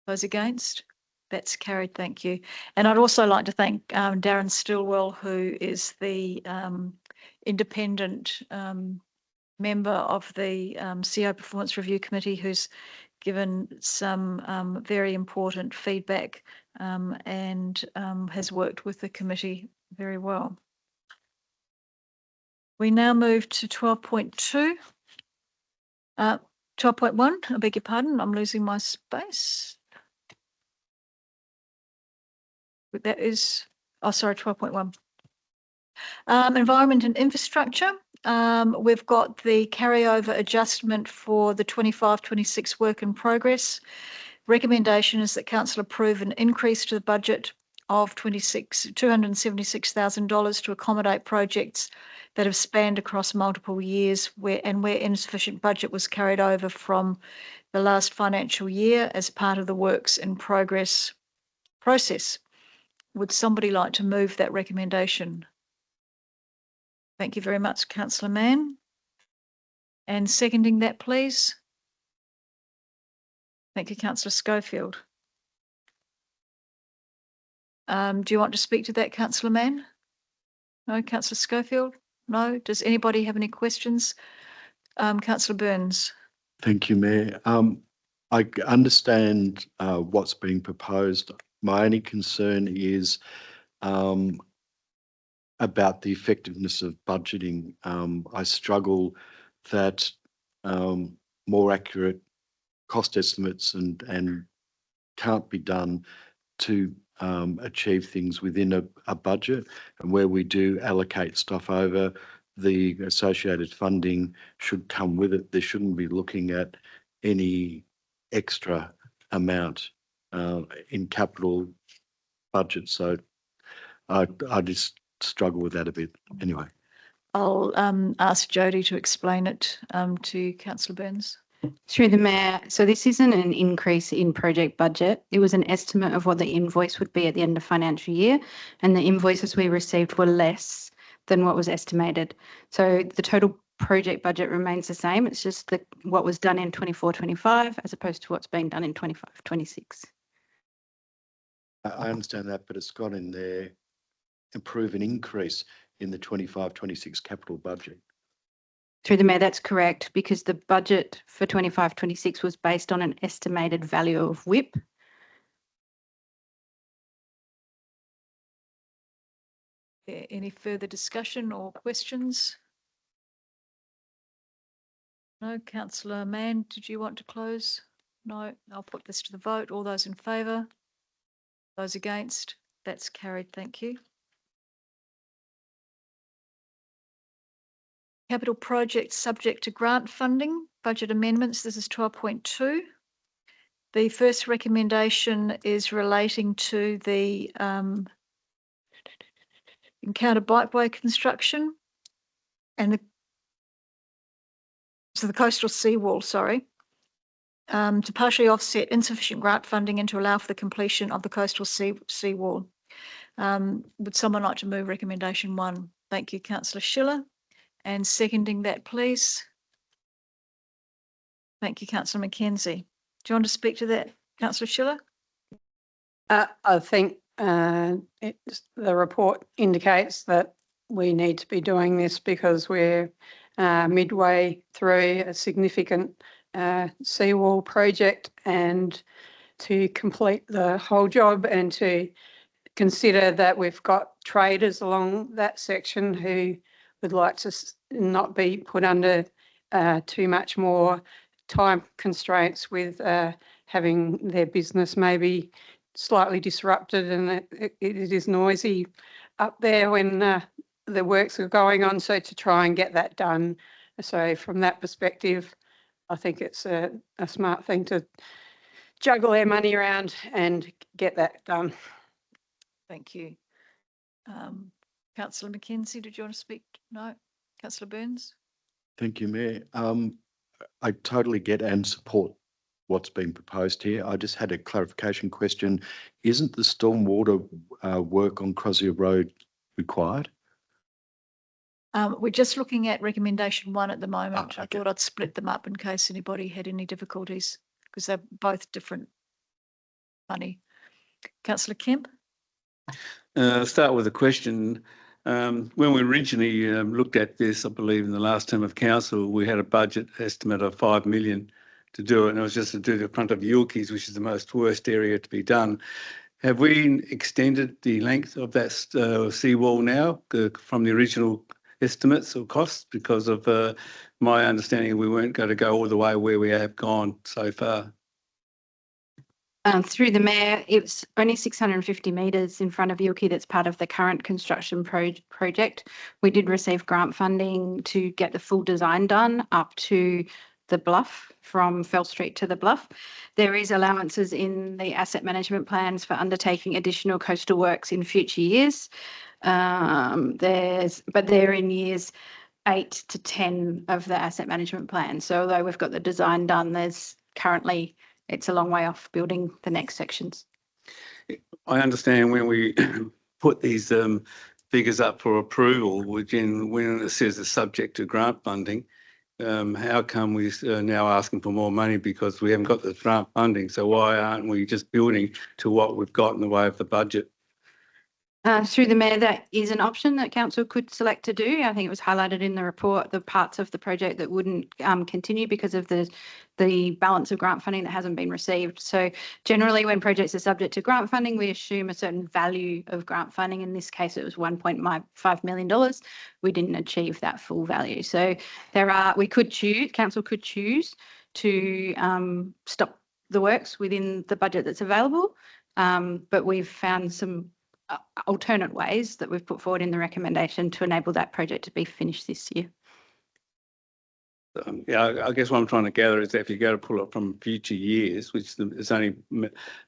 Those against? That's carried. Thank you. And I'd also like to thank Darren Stillwell, who is the independent member of the CEO Performance Review Committee, who's given some very important feedback and has worked with the committee very well. We now move to 12.2. 12.1, I beg your pardon, I'm losing my space. That is, oh, sorry, 12.1. Environment and infrastructure. we've got the carryover adjustment for the 25-26 work in progress. Recommendation is that council approve an increase to the budget of $276,000 to accommodate projects that have spanned across multiple years where insufficient budget was carried over from the last financial year as part of the works in progress process. Would somebody like to move that recommendation? Thank you very much, Councillor Mann. And seconding that, please. Thank you, Councillor Schofield. Do you want to speak to that, Councillor Mann? No, Councillor Schofield? No. Does anybody have any questions? Councillor Burns. Thank you, Mayor. I understand what's being proposed. My only concern is about the effectiveness of budgeting. I struggle that more accurate cost estimates and can't be done to achieve things within a budget, and where we do allocate stuff over, the associated funding should come with it. There shouldn't be looking at any extra amount in capital budget. So I just struggle with that a bit. Anyway. I'll ask Jodie to explain it to Councillor Burns. Through the Mayor, so this isn't an increase in project budget. It was an estimate of what the invoice would be at the end of financial year, and the invoices we received were less than what was estimated. So the total project budget remains the same. It's just what was done in 24-25 as opposed to what's being done in 25-26. I understand that, but it's got in there improve an increase in the 25-26 capital budget. Through the Mayor, that's correct, because the budget for 25-26 was based on an estimated value of WIP. Any further discussion or questions? No. Councillor Mann, did you want to close? No. I'll put this to the vote. All those in favour? Those against? That's carried. Thank you. Capital projects subject to grant funding, budget amendments. This is 12.2. The first recommendation is relating to the Encounter Bikeway construction and the coastal seawall, sorry, to partially offset insufficient grant funding and to allow for the completion of the coastal seawall. Would someone like to move recommendation 1? Thank you, Councillor Schiller. And seconding that, please. Thank you, Councillor Mackenzie. Do you want to speak to that, Councillor Schiller? I think the report indicates that we need to be doing this because we're midway through a significant seawall project, and to complete the whole job and to consider that we've got traders along that section who would like to not be put under too much more time constraints with having their business maybe slightly disrupted, and it is noisy up there when the works are going on. So to try and get that done. So from that perspective, I think it's a smart thing to juggle our money around and get that done. Thank you. Councillor Mackenzie, did you want to speak? No. Councillor Burns? Thank you, Mayor. I totally get and support what's been proposed here. I just had a clarification question. Isn't the stormwater work on Crozier Road required? We're just looking at recommendation 1 at the moment. Okay. I thought I'd split them up in case anybody had any difficulties because they're both different money. Councillor Kemp? Start with a question. When we originally looked at this, I believe in the last term of council, we had a budget estimate of 5 million to do it, and it was just to do the front of Yorkies, which is the most worst area to be done. Have we extended the length of that seawall now from the original estimates or costs? Because of my understanding, we weren't going to go all the way where we have gone so far. Through the mayor, it's only 650 metres in front of Ilky that's part of the current construction project. We did receive grant funding to get the full design done up to the bluff, from Fell Street to the bluff. There is allowances in the asset management plans for undertaking additional coastal works in future years. But they're in years 8 to 10 of the asset management plan. So although we've got the design done, there's currently, it's a long way off building the next sections. I understand when we put these figures up for approval, when it says it's subject to grant funding, how come we are now asking for more money because we haven't got the grant funding? So why aren't we just building to what we've got in the way of the budget? Through the mayor, that is an option that council could select to do. I think it was highlighted in the report, the parts of the project that wouldn't continue because of the balance of grant funding that hasn't been received. So generally when projects are subject to grant funding, we assume a certain value of grant funding. In this case, it was $1.5 million. We didn't achieve that full value. So council could choose to stop the works within the budget that's available. But we've found some alternate ways that we've put forward in the recommendation to enable that project to be finished this year. Yeah, I guess what I'm trying to gather is that if you go to pull it from future years, which is only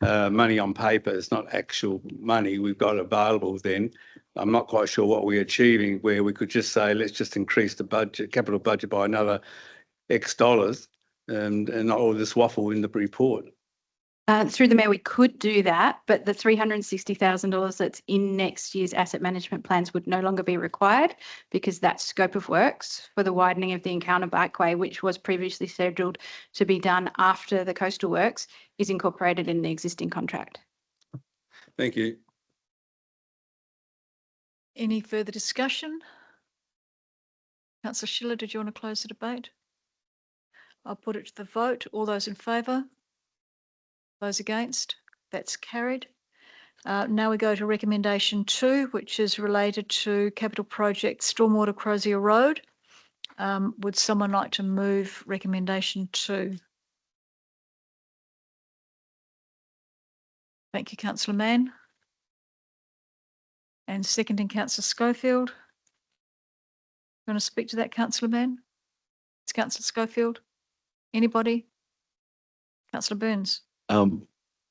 money on paper, it's not actual money we've got available, then I'm not quite sure what we're achieving, where we could just say, let's just increase the budget, capital budget by another X dollars and not all this waffle in the report. Through the mayor, we could do that, but the $360,000 that's in next year's asset management plans would no longer be required because that scope of works for the widening of the Encounter Bikeway, which was previously scheduled to be done after the coastal works, is incorporated in the existing contract. Thank you. Any further discussion? Councillor Schiller, did you want to close the debate? I'll put it to the vote. All those in favour? Those against? That's carried. Now we go to recommendation 2, which is related to capital project Stormwater Crozier Road. Would someone like to move recommendation 2? Thank you, Councillor Mann. And seconding, Councillor Schofield. You want to speak to that, Councillor Mann? It's Councillor Schofield. Anybody? Councillor Burns.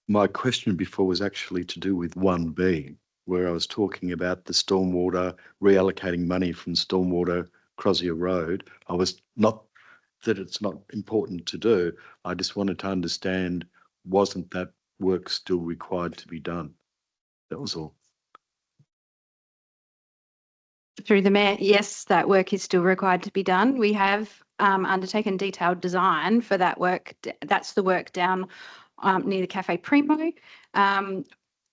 My question before was actually to do with 1B, where I was talking about the stormwater, reallocating money from Stormwater Crozier Road. I was not that it's not important to do. I just wanted to understand, wasn't that work still required to be done? That was all. Through the mayor, yes, that work is still required to be done. We have undertaken detailed design for that work. That's the work down near the Cafe Primo.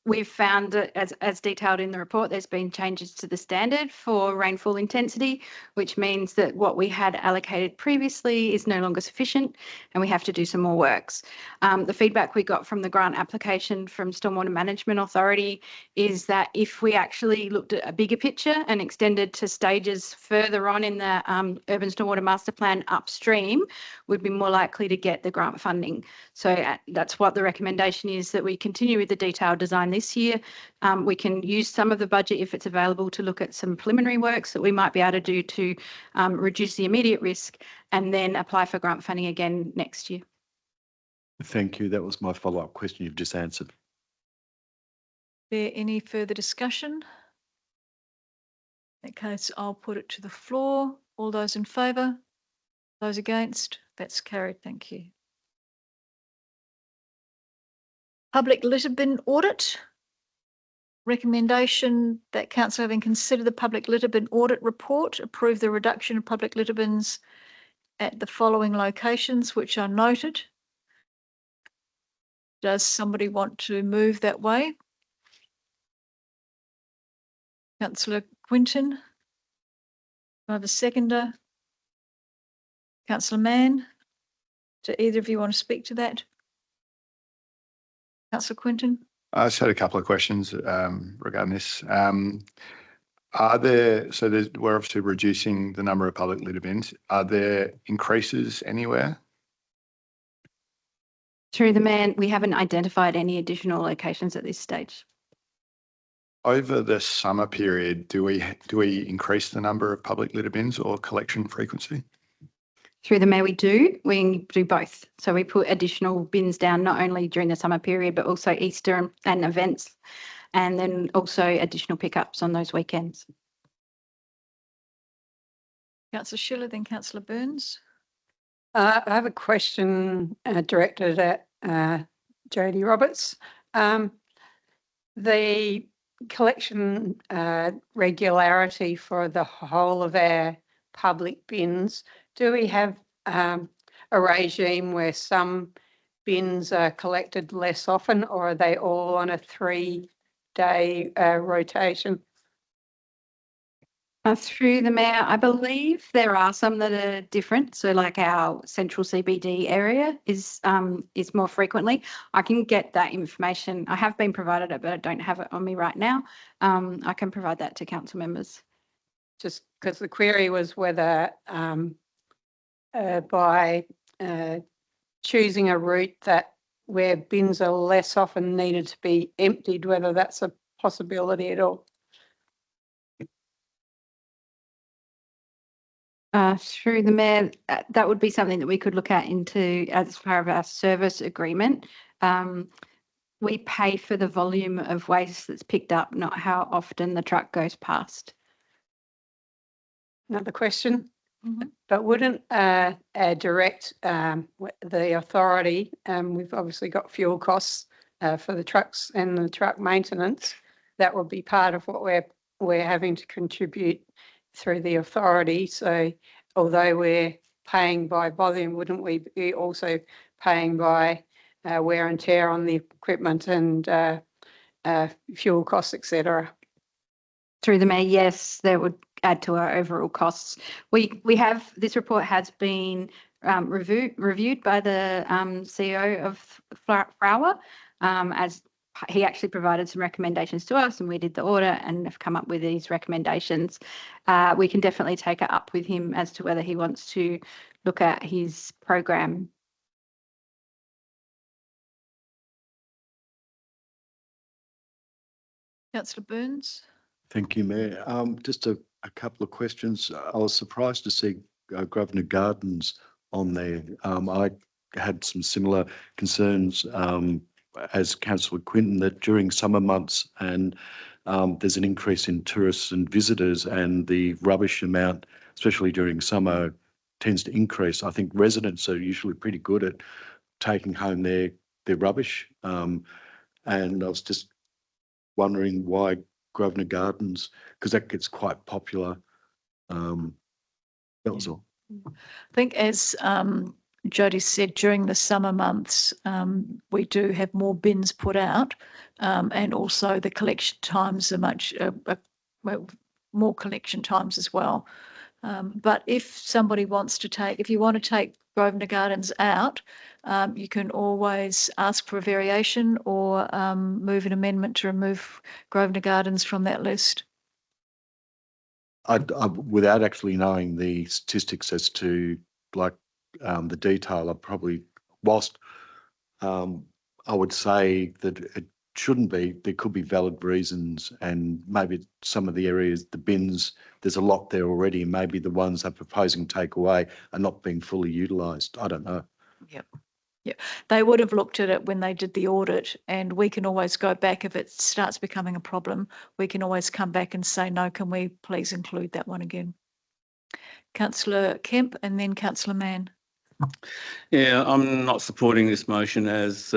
We've found that as detailed in the report, there's been changes to the standard for rainfall intensity, which means that what we had allocated previously is no longer sufficient and we have to do some more works. The feedback we got from the grant application from Stormwater Management Authority is that if we actually looked at a bigger picture and extended to stages further on in the Urban Stormwater Master Plan upstream, we'd be more likely to get the grant funding. So that's what the recommendation is, that we continue with the detailed design this year. We can use some of the budget if it's available to look at some preliminary works that we might be able to do to reduce the immediate risk and then apply for grant funding again next year. Thank you. That was my follow-up question you've just answered. There any further discussion? In that case, I'll put it to the floor. All those in favour? Those against? That's carried. Thank you. Public litter bin audit. Recommendation that council, having considered the public litter bin audit report, approve the reduction of public litter bins at the following locations, which are noted. Does somebody want to move that way? Councillor Quinton. Do I have a seconder? Councillor Mann. Do either of you want to speak to that? Councillor Quinton. I just had a couple of questions regarding this. Are there, we're obviously reducing the number of public litter bins. Are there increases anywhere? Through the man, we haven't identified any additional locations at this stage. Over the summer period, do we increase the number of public litter bins or collection frequency? Through the mayor, we do both. So we put additional bins down not only during the summer period, but also Easter and events, and then also additional pickups on those weekends. Councillor Schiller, then Councillor Burns. I have a question directed at Jodie Roberts. The collection regularity for the whole of our public bins, do we have a regime where some bins are collected less often, or are they all on a 3-day rotation? Through the mayor, I believe there are some that are different. So like our central CBD area is more frequently. I can get that information. I have been provided it, but I don't have it on me right now. I can provide that to council members. Just because the query was whether by choosing a route that where bins are less often needed to be emptied, whether that's a possibility at all. Through the mayor, that would be something that we could look at into as part of our service agreement. We pay for the volume of waste that's picked up, not how often the truck goes past. Another question, but wouldn't direct the authority, we've obviously got fuel costs for the trucks and the truck maintenance, that would be part of what we're having to contribute through the authority. So although we're paying by volume, wouldn't we be also paying by wear and tear on the equipment and fuel costs, etc.? Through the mayor, yes, that would add to our overall costs. We have, this report has been reviewed by the CEO of Fleurieu, as he actually provided some recommendations to us, and we did the audit and have come up with these recommendations. We can definitely take it up with him as to whether he wants to look at his program. Councillor Burns. Thank you, Mayor. Just a couple of questions. I was surprised to see Grosvenor Gardens on there. I had some similar concerns as Councillor Quinton, that during summer months and there's an increase in tourists and visitors, and the rubbish amount, especially during summer, tends to increase. I think residents are usually pretty good at taking home their rubbish. And I was just wondering why Grosvenor Gardens, because that gets quite popular. That was all. I think as Jodie said, during the summer months, we do have more bins put out, and also the collection times are much more collection times as well. But if somebody wants to take, if you want to take Grosvenor Gardens out, you can always ask for a variation or move an amendment to remove Grosvenor Gardens from that list. Without actually knowing the statistics as to like the detail, I probably, whilst I would say that it shouldn't be, there could be valid reasons, and maybe some of the areas, the bins, there's a lot there already, and maybe the ones they're proposing take away are not being fully utilised. I don't know. Yep. Yeah, they would have looked at it when they did the audit, and we can always go back if it starts becoming a problem. We can always come back and say, no, can we please include that one again? Councillor Kemp and then Councillor Mann. Yeah, I'm not supporting this motion as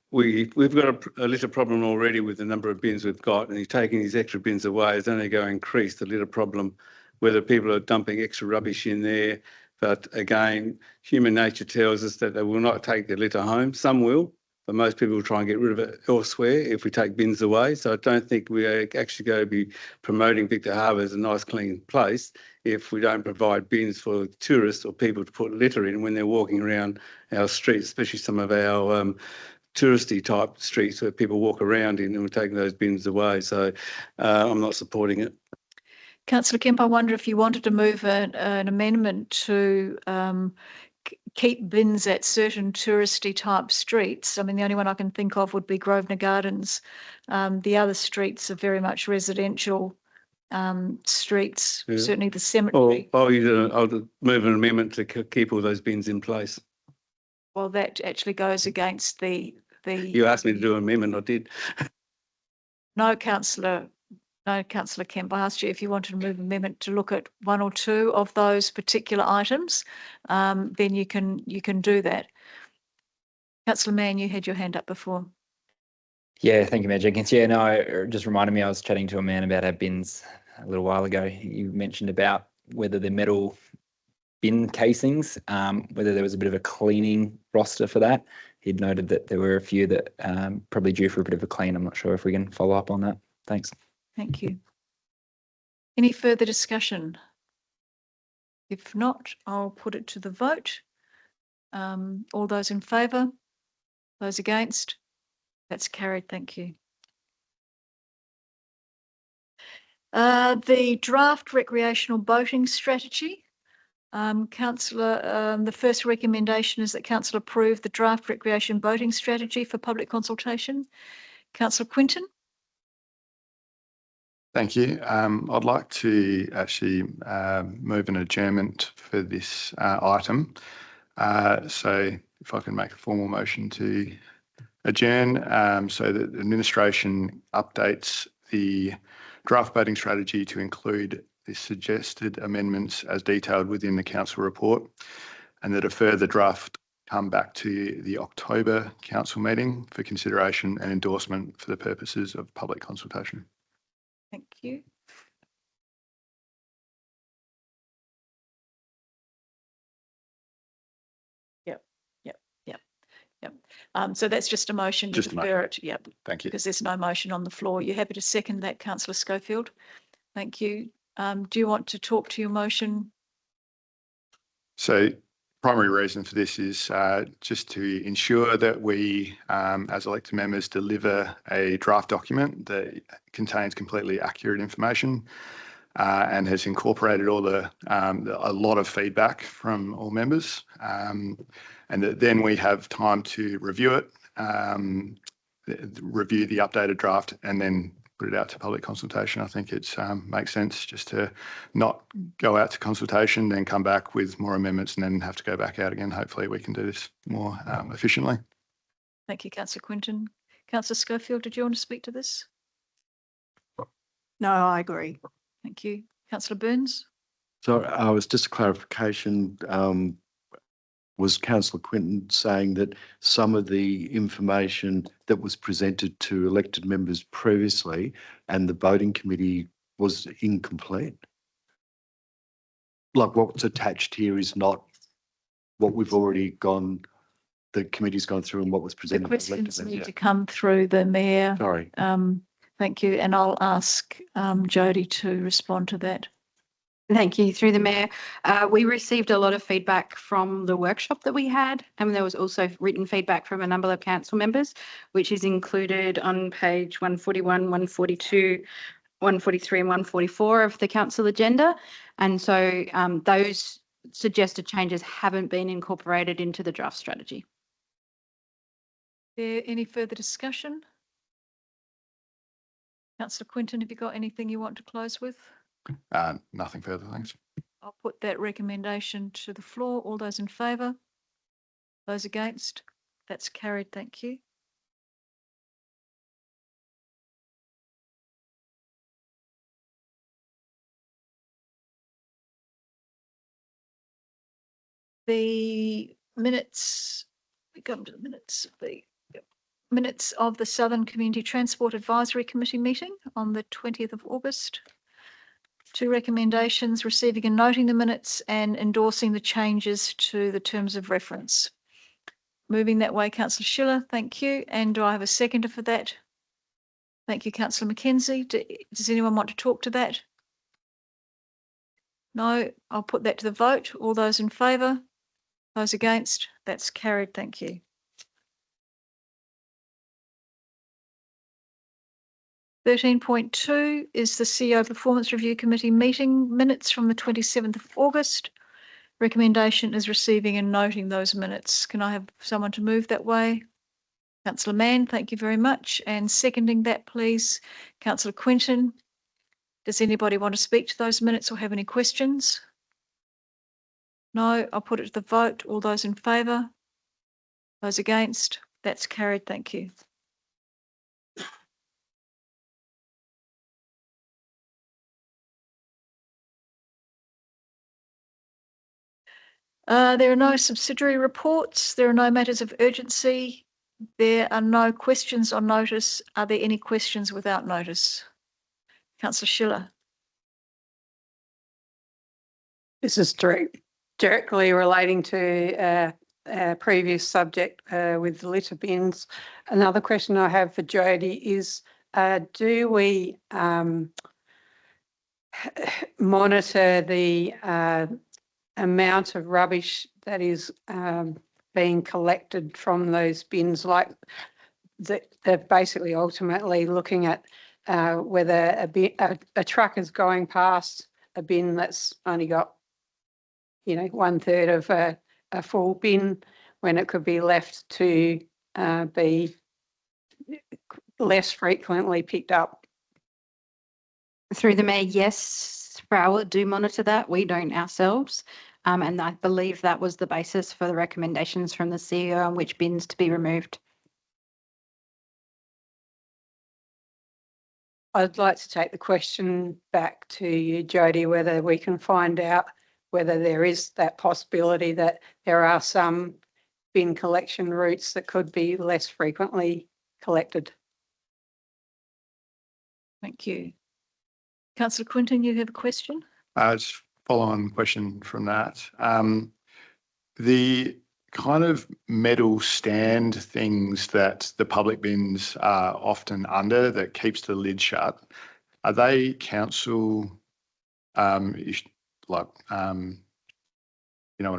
we've got a litter problem already with the number of bins we've got, and he's taking these extra bins away is only going to increase the litter problem, whether people are dumping extra rubbish in there. But again, human nature tells us that they will not take their litter home. Some will, but most people will try and get rid of it elsewhere if we take bins away. So I don't think we are actually going to be promoting Victor Harbour as a nice, clean place if we don't provide bins for tourists or people to put litter in when they're walking around our streets, especially some of our touristy type streets where people walk around in, and we're taking those bins away. So I'm not supporting it. Councillor Kemp, I wonder if you wanted to move an amendment to keep bins at certain touristy type streets. I mean, the only one I can think of would be Grosvenor Gardens. The other streets are very much residential streets, Yeah. certainly the Or cemetery. I'll move an amendment to keep all those bins in place. Well, that actually goes against the. You asked me to do an amendment, I did. No, Councillor Kemp, I asked you if you wanted to move an amendment to look at one or two of those particular items, then you can do that. Councillor Mann, you had your hand up before. Yeah, thank you, Mayor Jenkins. Yeah, no, it just reminded me, I was chatting to a man about our bins a little while ago. You mentioned about whether the metal bin casings, whether there was a bit of a cleaning roster for that. He'd noted that there were a few that probably due for a bit of a clean. I'm not sure if we can follow up on that. Thanks. Thank you. Any further discussion? If not, I'll put it to the vote. All those in favour? Those against? That's carried. Thank you. The draft recreational boating strategy. Councillor, the first recommendation is that Council approve the draft recreation boating strategy for public consultation. Councillor Quinton. Thank you. I'd like to actually move an adjournment for this item. So if I can make a formal motion to adjourn, so that the administration updates the draft boating strategy to include the suggested amendments as detailed within the council report, and that a further draft come back to the October council meeting for consideration and endorsement for the purposes of public consultation. Thank you. Yep. So that's just a motion to Just a defer it. Yep. Thank you. Because there's no motion on the floor. You're happy to second that, Councillor Schofield? Thank you. Do you want to talk to your motion? So primary reason for this is just to ensure that we, as elected members, deliver a draft document that contains completely accurate information and has incorporated all a lot of feedback from all members, and that then we have time to review it, review the updated draft, and then put it out to public consultation. I think it makes sense just to not go out to consultation, then come back with more amendments and then have to go back out again. Hopefully we can do this more efficiently. Thank you, Councillor Quinton. Councillor Schofield, did you want to speak to this? No, I agree. Thank you. Councillor Burns? So I was just a clarification. Was Councillor Quinton saying that some of the information that was presented to elected members previously and the voting committee was incomplete? Like what's attached here is not what we've already gone, the committee's gone through and what was The presented. questions need to come through the Mayor. Sorry. Thank you. And I'll ask Jody to respond to that. Thank you. Through the Mayor, we received a lot of feedback from the workshop that we had, and there was also written feedback from a number of council members, which is included on page 141, 142, 143 and 144 of the council agenda. And so those suggested changes haven't been incorporated into the draft strategy. There any further discussion? Councillor Quinton, have you got anything you want to close with? Nothing further, thanks. I'll put that recommendation to the floor. All those in favour? Those against? That's carried. Thank you. The minutes, we come to the minutes of the minutes of the Southern Community Transport Advisory Committee meeting on the 20th of August. Two recommendations: receiving and noting the minutes and endorsing the changes to the terms of reference. Moving that way, Councillor Schiller, thank you. And do I have a seconder for that? Thank you, Councillor Mackenzie. Does anyone want to talk to that? No, I'll put that to the vote. All those in favour? Those against? That's carried. Thank you. 13.2 is the CEO Performance Review Committee meeting minutes from the 27th of August. Recommendation is receiving and noting those minutes. Can I have someone to move that way? Councillor Mann, thank you very much. And seconding that, please, Councillor Quinton. Does anybody want to speak to those minutes or have any questions? No, I'll put it to the vote. All those in favour? Those against? That's carried. Thank you. There are no subsidiary reports. There are no matters of urgency. There are no questions on notice. Are there any questions without notice? Councillor Schiller. This is directly relating to a previous subject with the litter bins. Another question I have for Jody is, do we monitor the amount of rubbish that is being collected from those bins? Like they're basically ultimately looking at whether a truck is going past a bin that's only got, you know, 1/3 of a full bin, when it could be left to be less frequently picked up. Through the Mayor, yes, Fleurieu do monitor that. We don't ourselves. And I believe that was the basis for the recommendations from the CEO on which bins to be removed. I'd like to take the question back to you, Jody, whether we can find out whether there is that possibility that there are some bin collection routes that could be less frequently collected. Thank you. Councillor Quinton, you have a question? Just follow on question from that. The kind of metal stand things that the public bins are often under that keeps the lid shut, are they council, you know what I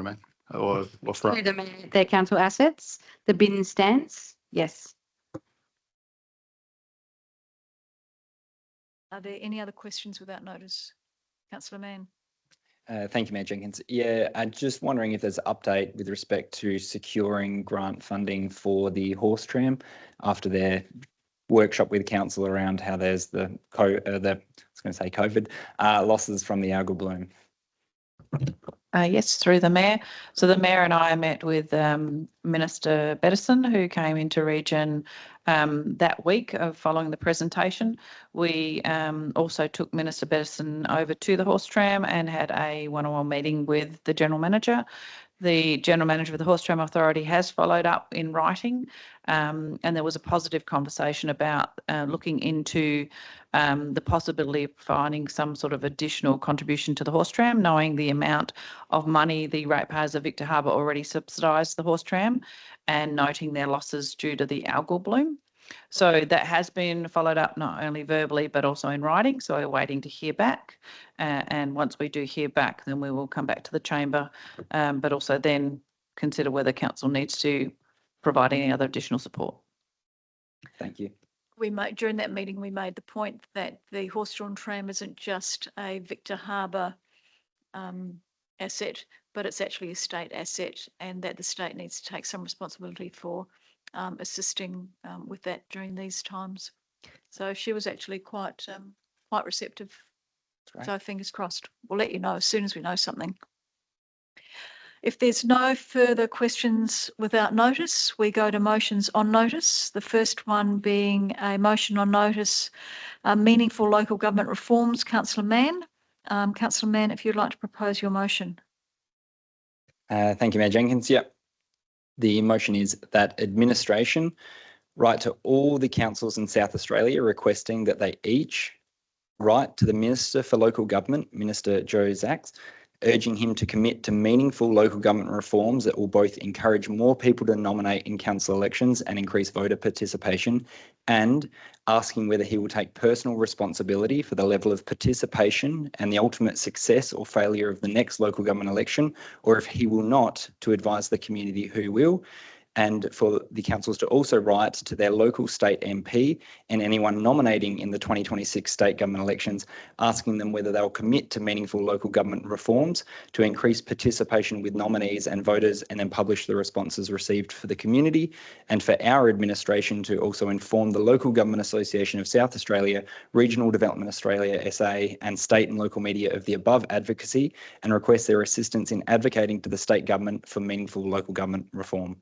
mean? Or from? Through the Mayor, their council assets, the bin stands, yes. Are there any other questions without notice? Councillor Mann. Thank you, Mayor Jenkins. Yeah, I'm just wondering if there's an update with respect to securing grant funding for the horse tram after their workshop with council around how there's the COVID losses from the algal bloom. Yes, through the Mayor. So the Mayor and I met with Minister Bettison, who came into region that week following the presentation. We also took Minister Bettison over to the horse tram and had a one-on-one meeting with the General Manager. The General Manager of the Horse Tram Authority has followed up in writing, and there was a positive conversation about looking into the possibility of providing some sort of additional contribution to the horse tram, knowing the amount of money the ratepayers of Victor Harbour already subsidise the horse tram, and noting their losses due to the algal bloom. So that has been followed up not only verbally but also in writing. So we're waiting to hear back, and once we do hear back, then we will come back to the chamber, but also then consider whether council needs to provide any other additional support. Thank you. During that meeting, we made the point that the horse-drawn tram isn't just a Victor Harbour asset, but it's actually a state asset, and that the state needs to take some responsibility for assisting with that during these times. So she was actually quite receptive. So fingers crossed. We'll let you know as soon as we know something. If there's no further questions without notice, we go to motions on notice. The first one being a motion on notice, meaningful local government reforms. Councillor Mann. Councillor Mann, if you'd like to propose your motion. Thank you, Mayor Jenkins. Yep. The motion is that administration write to all the councils in South Australia requesting that they each write to the Minister for Local Government, Minister Joe Zacks, urging him to commit to meaningful local government reforms that will both encourage more people to nominate in council elections and increase voter participation, and asking whether he will take personal responsibility for the level of participation and the ultimate success or failure of the next local government election, or if he will not, to advise the community who will. and for the councils to also write to their local state MP and anyone nominating in the 2026 state government elections, asking them whether they'll commit to meaningful local government reforms to increase participation with nominees and voters, and then publish the responses received for the community, and for our administration to also inform the Local Government Association of South Australia, Regional Development Australia SA, and state and local media of the above advocacy, and request their assistance in advocating to the state government for meaningful local government reform.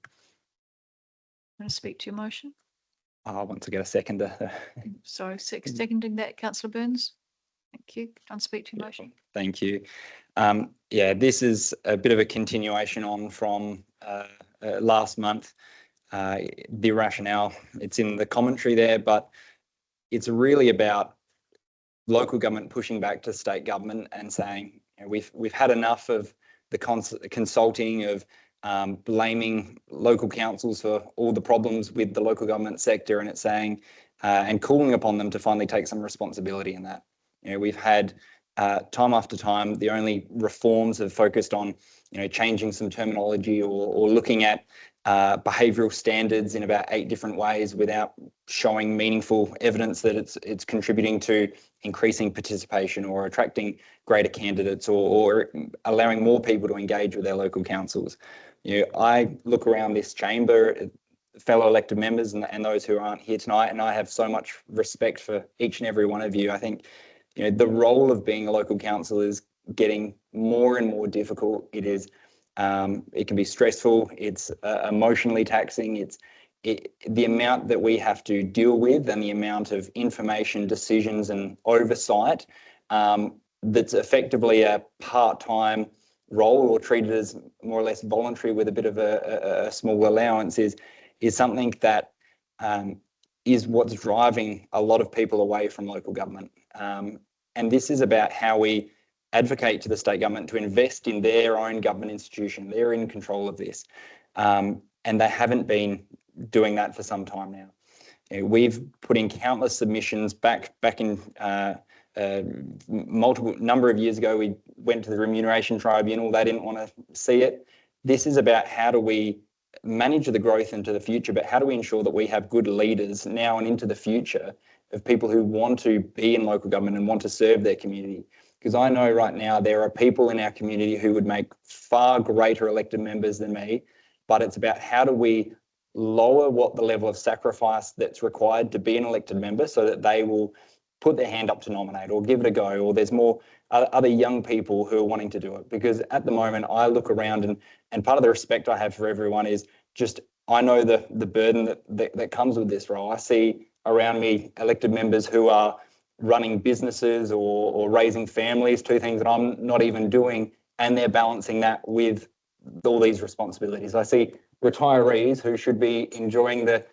Want to speak to your motion? I want to get a seconder. Sorry, seconding that, councillor Burns. Thank you. Don't speak to your motion. Thank you. Yeah, this is a bit of a continuation on from last month. The rationale, it's in the commentary there, but it's really about local government pushing back to state government and saying, you know, we've had enough of the consulting, of blaming local councils for all the problems with the local government sector, and it's saying and calling upon them to finally take some responsibility in that. You know, we've had time after time, the only reforms have focused on, you know, changing some terminology or looking at behavioural standards in about 8 different ways without showing meaningful evidence that it's contributing to increasing participation or attracting greater candidates or allowing more people to engage with their local councils. You know, I look around this chamber, fellow elected members and those who aren't here tonight, and I have so much respect for each and every one of you. I think, you know, the role of being a local council is getting more and more difficult. It is, it can be stressful. It's emotionally taxing. The amount that we have to deal with and the amount of information, decisions and oversight that's effectively a part-time role or treated as more or less voluntary with a bit of a small allowance is something that is what's driving a lot of people away from local government. And this is about how we advocate to the state government to invest in their own government institution. They're in control of this. And they haven't been doing that for some time now. You know, we've put in countless submissions back in multiple number of years ago. We went to the Remuneration Tribunal. They didn't want to see it. This is about how do we manage the growth into the future, but how do we ensure that we have good leaders now and into the future of people who want to be in local government and want to serve their community. Because I know right now there are people in our community who would make far greater elected members than me, but it's about how do we lower what the level of sacrifice that's required to be an elected member so that they will put their hand up to nominate or give it a go, or there's more other young people who are wanting to do it. Because at the moment I look around and part of the respect I have for everyone is just, I know the burden that comes with this role. I see around me elected members who are running businesses or raising families, 2 things that I'm not even doing, and they're balancing that with all these responsibilities. I see retirees who should be enjoying the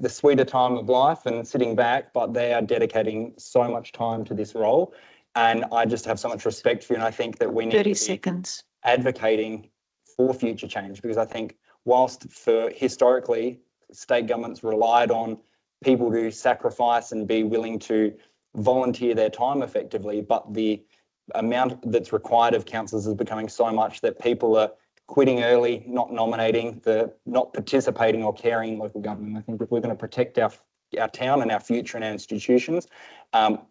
sweeter time of life and sitting back, but they are dedicating so much time to this role. And I just have so much respect for you. And I think that we need 30 to be seconds. advocating for future change, because I think whilst for historically state governments relied on people to sacrifice and be willing to volunteer their time effectively, but the amount that's required of councillors is becoming so much that people are quitting early, not nominating, not participating or caring in local government. I think if we're going to protect our town and our future and our institutions,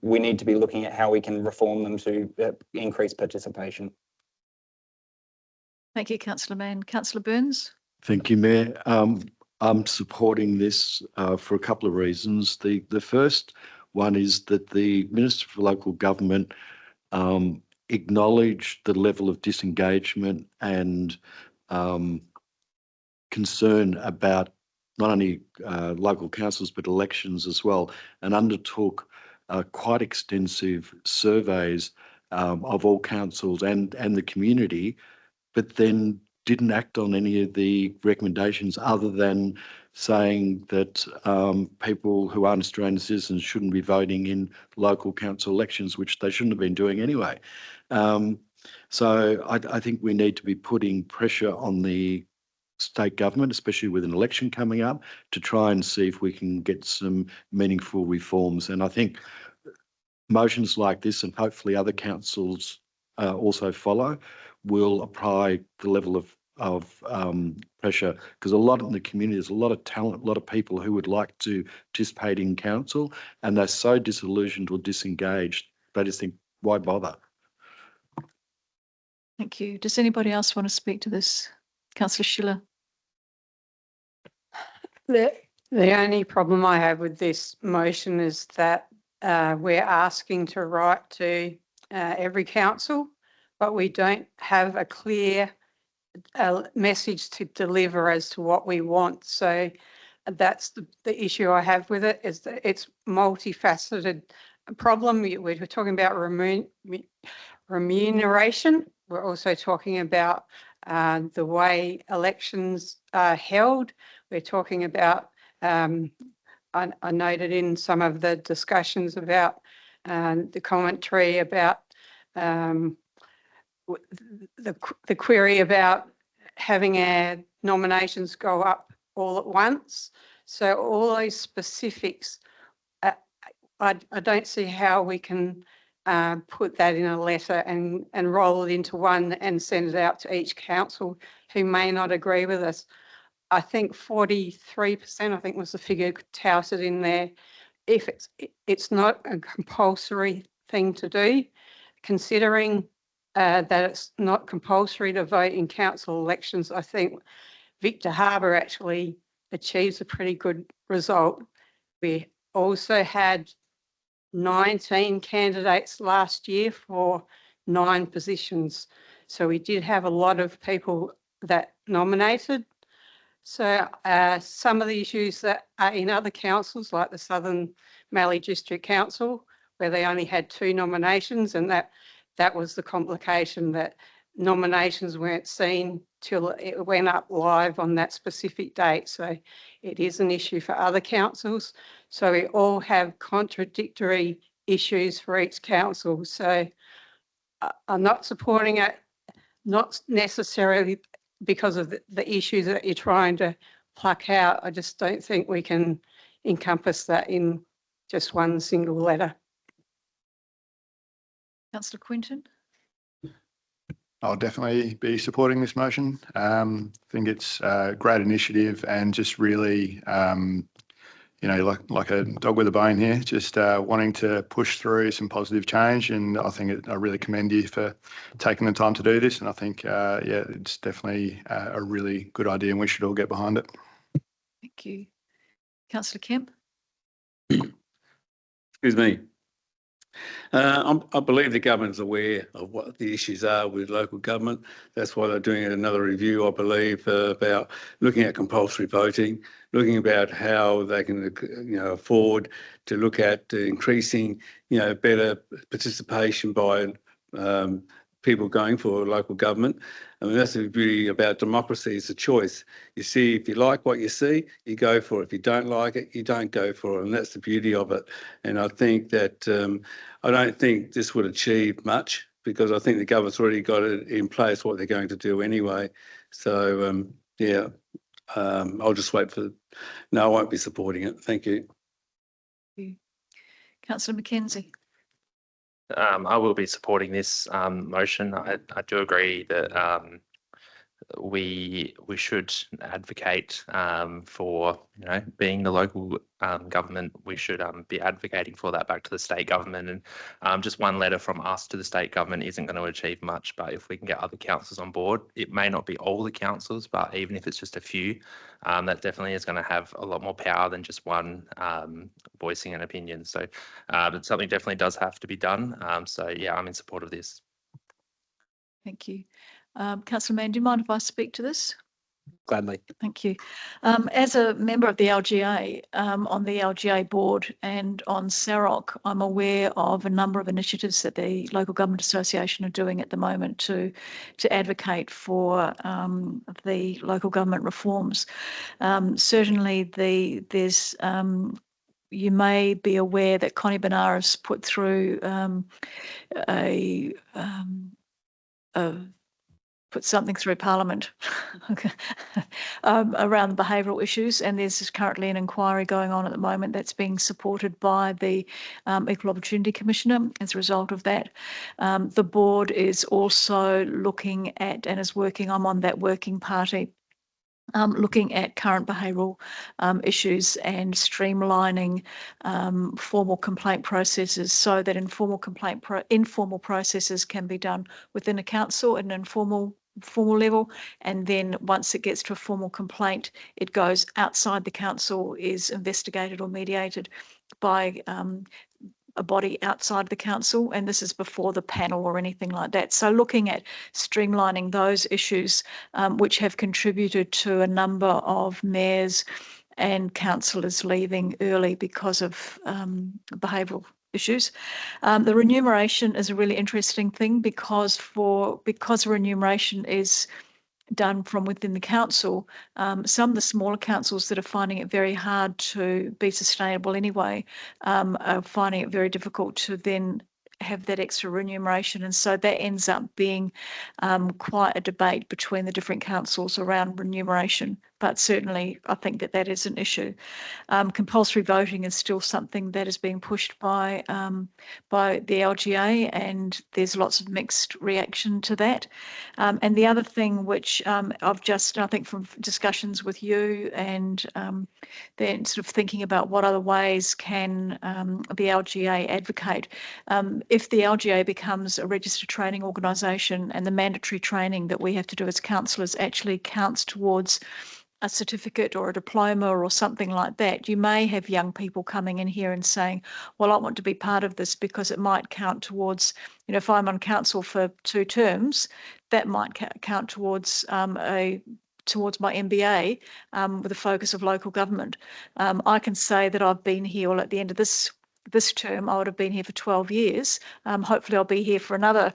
we need to be looking at how we can reform them to increase participation. Thank you, councillor Mann. Councillor Burns. Thank you, Mayor. I'm supporting this for a couple of reasons. The first one is that the Minister for Local Government acknowledged the level of disengagement and concern about not only local councils but elections as well, and undertook quite extensive surveys of all councils and the community, but then didn't act on any of the recommendations other than saying that people who aren't Australian citizens shouldn't be voting in local council elections, which they shouldn't have been doing anyway. So I think we need to be putting pressure on the state government, especially with an election coming up, to try and see if we can get some meaningful reforms. And I think motions like this, and hopefully other councils also follow, will apply the level of pressure, because a lot in the community, there's a lot of talent, a lot of people who would like to participate in council, and they're so disillusioned or disengaged. They just think, why bother? Thank you. Does anybody else want to speak to this? Councillor Schiller. The only problem I have with this motion is that we're asking to write to every council, but we don't have a clear message to deliver as to what we want. So that's the issue I have with it, is that it's multifaceted problem. We're talking about remuneration. We're also talking about the way elections are held. We're talking about, I noted in some of the discussions about the commentary about the query about having our nominations go up all at once. So all those specifics, I don't see how we can put that in a letter and roll it into one and send it out to each council who may not agree with us. I think 43%, I think was the figure touted in there. If it's not a compulsory thing to do, considering that it's not compulsory to vote in council elections, I think Victor Harbour actually achieves a pretty good result. We also had 19 candidates last year for 9 positions. So we did have a lot of people that nominated. So some of the issues that are in other councils, like the Southern Mallee District Council, where they only had 2 nominations, and that was the complication, that nominations weren't seen till it went up live on that specific date. So it is an issue for other councils. So we all have contradictory issues for each council. So I'm not supporting it, not necessarily because of the issues that you're trying to pluck out. I just don't think we can encompass that in just one single letter. Councillor Quinton. I'll definitely be supporting this motion. I think it's a great initiative and just really, you know, like a dog with a bone here, just wanting to push through some positive change. And I think I really commend you for taking the time to do this. And I think, yeah, it's definitely a really good idea and we should all get behind it. Thank you. Councillor Kemp. Excuse me. I believe the government's aware of what the issues are with local government. That's why they're doing another review, I believe, about looking at compulsory voting, looking about how they can, you know, afford to look at increasing, you know, better participation by people going for local government. I mean, that's the beauty about democracy, it's a choice. You see, if you like what you see, you go for it. If you don't like it, you don't go for it. And that's the beauty of it. And I think that I don't think this would achieve much, because I think the government's already got it in place what they're going to do anyway. So, yeah, I'll just wait for, no, I won't be supporting it. Thank you. Thank you. Councillor Mackenzie. I will be supporting this motion. I do agree that we should advocate for, you know, being the local government. We should be advocating for that back to the state government. And just one letter from us to the state government isn't going to achieve much. But if we can get other councils on board, it may not be all the councils, but even if it's just a few, that definitely is going to have a lot more power than just one voicing an opinion. So but something definitely does have to be done. So yeah, I'm in support of this. Thank you. Councillor Mann, do you mind if I speak to this? Gladly. Thank you. As a member of the LGA, on the LGA board and on SAROC, I'm aware of a number of initiatives that the Local Government Association are doing at the moment to advocate for the local government reforms. Certainly, there's you may be aware that Connie Benares put through a put something through Parliament around the behavioural issues, and there's currently an inquiry going on at the moment that's being supported by the Equal Opportunity Commissioner as a result of that. The board is also looking at and is working, I'm on that working party, looking at current behavioural issues and streamlining formal complaint processes so that informal processes can be done within a council at an informal level, and then once it gets to a formal complaint, it goes outside the council, is investigated or mediated by a body outside the council, and this is before the panel or anything like that. So looking at streamlining those issues, which have contributed to a number of mayors and councillors leaving early because of behavioural issues. The remuneration is a really interesting thing because remuneration is done from within the council, some of the smaller councils that are finding it very hard to be sustainable anyway are finding it very difficult to then have that extra remuneration, and so that ends up being quite a debate between the different councils around remuneration. But certainly I think that is an issue. Compulsory voting is still something that is being pushed by the LGA, and there's lots of mixed reaction to that. And the other thing which I've just, I think from discussions with you and then sort of thinking about what other ways can the LGA advocate. If the LGA becomes a registered training organisation and the mandatory training that we have to do as councillors actually counts towards a certificate or a diploma or something like that, you may have young people coming in here and saying, well, I want to be part of this because it might count towards, if I'm on council for 2 terms, that might count towards towards my MBA with a focus of local government. I can say that I've been here, well, at the end of this term, I would have been here for 12 years. Hopefully I'll be here for another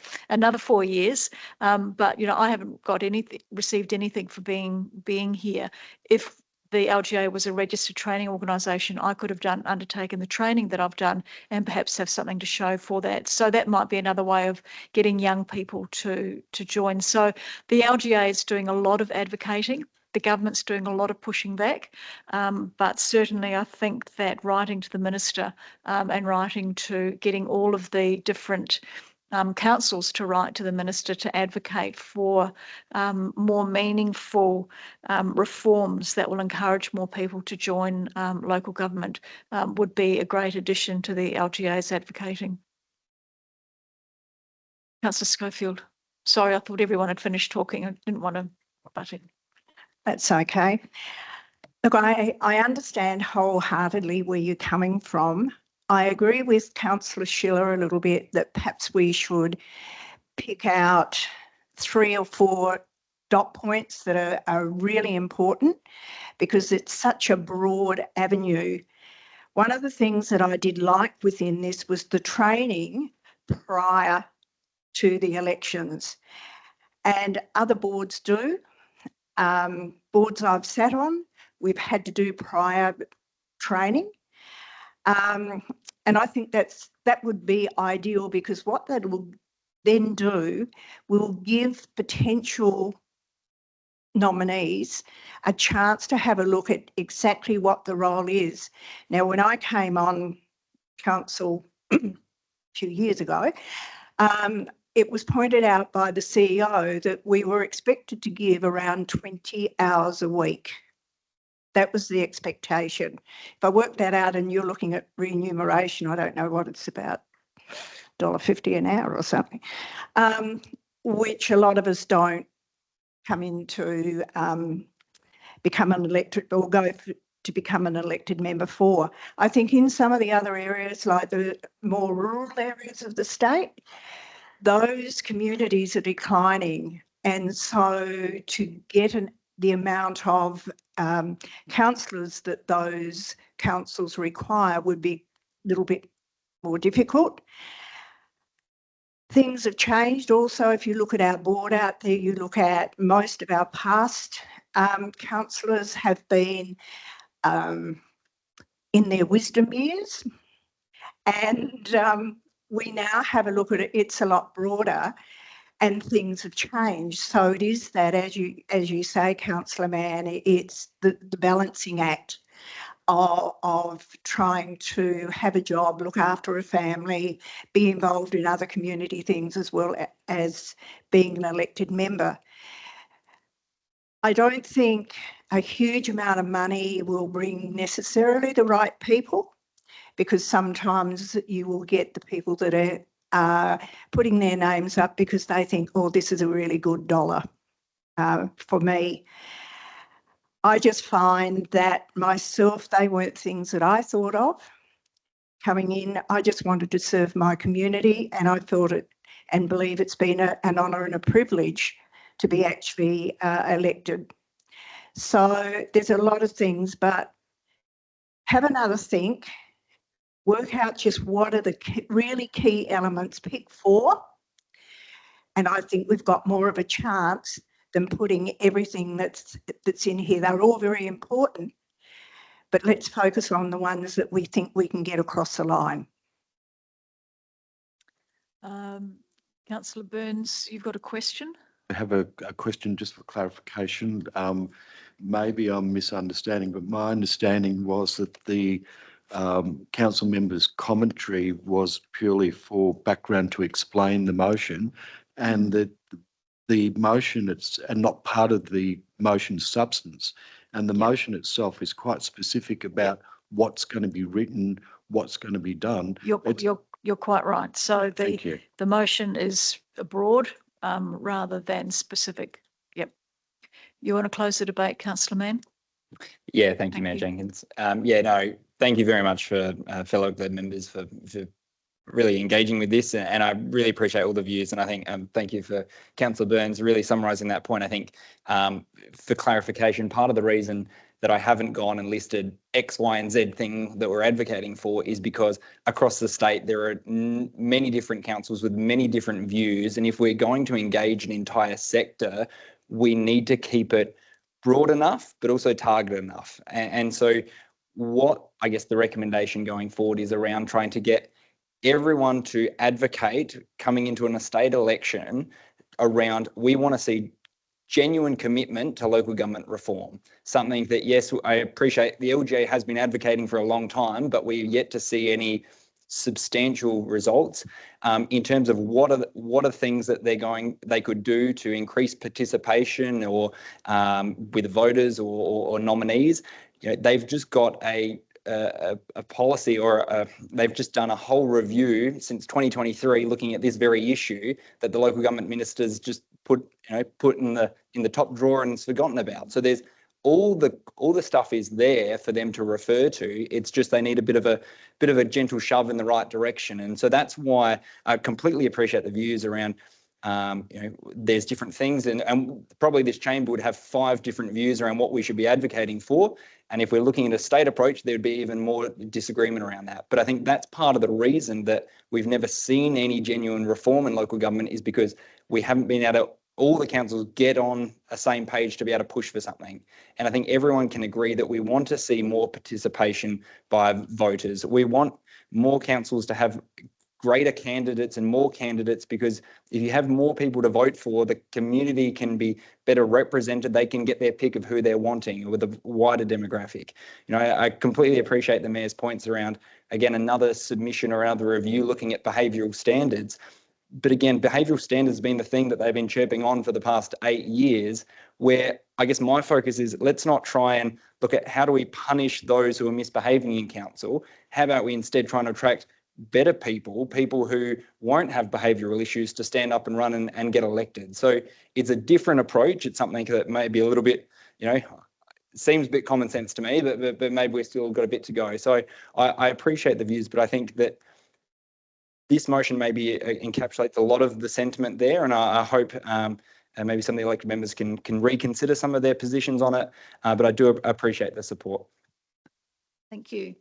4 years. But, I haven't received anything for being here. If the LGA was a registered training organisation, I could have undertaken the training that I've done and perhaps have something to show for that. So that might be another way of getting young people to join. So the LGA is doing a lot of advocating. The government's doing a lot of pushing back, but certainly I think that writing to the minister and writing to getting all of the different councils to write to the minister to advocate for more meaningful reforms that will encourage more people to join local government would be a great addition to the LGA's advocating. Councillor Schofield. Sorry, I thought everyone had finished talking. I didn't want to butt in. That's okay. Look, I understand wholeheartedly where you're coming from. I agree with Councillor Schiller a little bit that perhaps we should pick out 3 or 4 dot points that are really important because it's such a broad avenue. One of the things that I did like within this was the training prior to the elections, and other boards do. Boards I've sat on, we've had to do prior training. And I think that would be ideal because what that will then do will give potential nominees a chance to have a look at exactly what the role is. Now, when I came on council a few years ago, it was pointed out by the CEO that we were expected to give around 20 hours a week. That was the expectation. If I work that out and you're looking at remuneration, I don't know what it's about, $1.50 an hour or something, which a lot of us don't come into become an elected or go to become an elected member for. I think in some of the other areas, like the more rural areas of the state, those communities are declining, and so to get the amount of councillors that those councils require would be a little bit more difficult. Things have changed also. If you look at our board out there, you look at most of our past councillors have been in their wisdom years, and we now have a look at it. It's a lot broader, and things have changed. So it is that, as you say, Councillor Mann, it's the balancing act of trying to have a job, look after a family, be involved in other community things as well as being an elected member. I don't think a huge amount of money will bring necessarily the right people, because sometimes you will get the people that are putting their names up because they think, oh, this is a really good dollar for me. I just find that myself, they weren't things that I thought of coming in. I just wanted to serve my community, and I felt it and believe it's been an honour and a privilege to be actually elected. So there's a lot of things, but have another think, work out just what are the really key elements, pick 4, and I think we've got more of a chance than putting everything that's in here. They're all very important, but let's focus on the ones that we think we can get across the line. Councillor Burns, you've got a question? I have a question just for clarification. Maybe I'm misunderstanding, but my understanding was that the council members' commentary was purely for background to explain the motion, and that the motion and not part of the motion's substance. And the motion itself is quite specific about what's going to be written, what's going to be done. You're quite right. So Thank you. the motion is broad rather than specific. Yep. You want to close the debate, Councillor Mann? Yeah, thank you, Mayor Jenkins. Thank you very much for fellow board members for really engaging with this, and I really appreciate all the views. And I think thank you for Councillor Burns really summarising that point. I think for clarification, part of the reason that I haven't gone and listed X, Y, and Z thing that we're advocating for is because across the state there are many different councils with many different views, and if we're going to engage an entire sector, we need to keep it broad enough but also targeted enough. And so what I guess the recommendation going forward is around trying to get everyone to advocate coming into an estate election around, we want to see genuine commitment to local government reform. Something that, yes, I appreciate the LGA has been advocating for a long time, but we're yet to see any substantial results in terms of what are things that they could do to increase participation or with voters or nominees. They've just got a policy or they've just done a whole review since 2023 looking at this very issue that the local government ministers just put in the top drawer and it's forgotten about. So there's all the stuff is there for them to refer to. It's just they need a bit of a gentle shove in the right direction. And so that's why I completely appreciate the views around there's different things and probably this chamber would have 5 different views around what we should be advocating for. And if we're looking at a state approach, there'd be even more disagreement around that. But I think that's part of the reason that we've never seen any genuine reform in local government is because we haven't been able to, all the councils get on a same page to be able to push for something. And I think everyone can agree that we want to see more participation by voters. We want more councils to have greater candidates and more candidates, because if you have more people to vote for, the community can be better represented. They can get their pick of who they're wanting with a wider demographic. I completely appreciate the Mayor's points around, again, another submission around the review looking at behavioural standards. But again, behavioural standards has been the thing that they've been chirping on for the past 8 years, where I guess my focus is let's not try and look at how do we punish those who are misbehaving in council. How about we instead try and attract better people who won't have behavioural issues to stand up and run and get elected. So it's a different approach. It's something that may be a little bit, seems a bit common sense to me, but maybe we've still got a bit to go. So I appreciate the views, but I think that this motion maybe encapsulates a lot of the sentiment there, and I hope maybe some of the elected members can reconsider some of their positions on it, but I do appreciate the support. Thank you.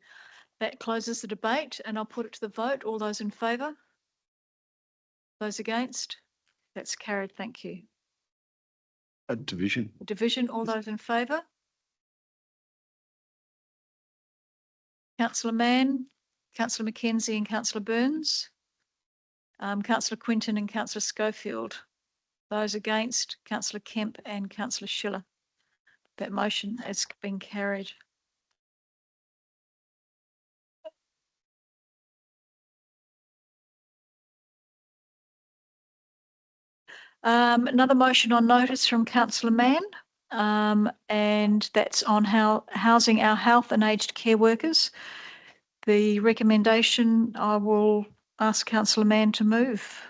That closes the debate and I'll put it to the vote. All those in favour? Those against? That's carried. Thank you. A division. Division, all those in favour? Councillor Mann, Councillor McKenzie and Councillor Burns. Councillor Quinton and Councillor Schofield. Those against, Councillor Kemp and Councillor Schiller. That motion has been carried. Another motion on notice from Councillor Mann, and that's on housing our health and aged care workers. The recommendation, I will ask Councillor Mann to move.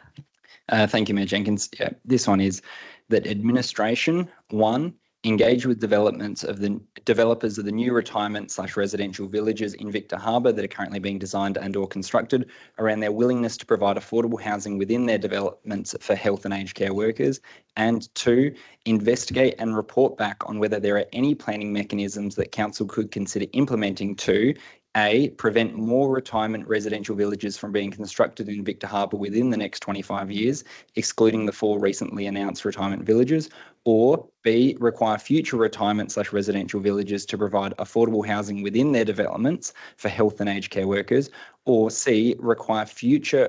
Thank you, Mayor Jenkins. Yeah, this one is that administration, one, engage with developers of the new retirement/residential villages in Victor Harbour that are currently being designed and or constructed around their willingness to provide affordable housing within their developments for health and aged care workers. And two, investigate and report back on whether there are any planning mechanisms that council could consider implementing to A, prevent more retirement residential villages from being constructed in Victor Harbour within the next 25 years, excluding the 4 recently announced retirement villages, or B, require future retirement/residential villages to provide affordable housing within their developments for health and aged care workers, or C, require future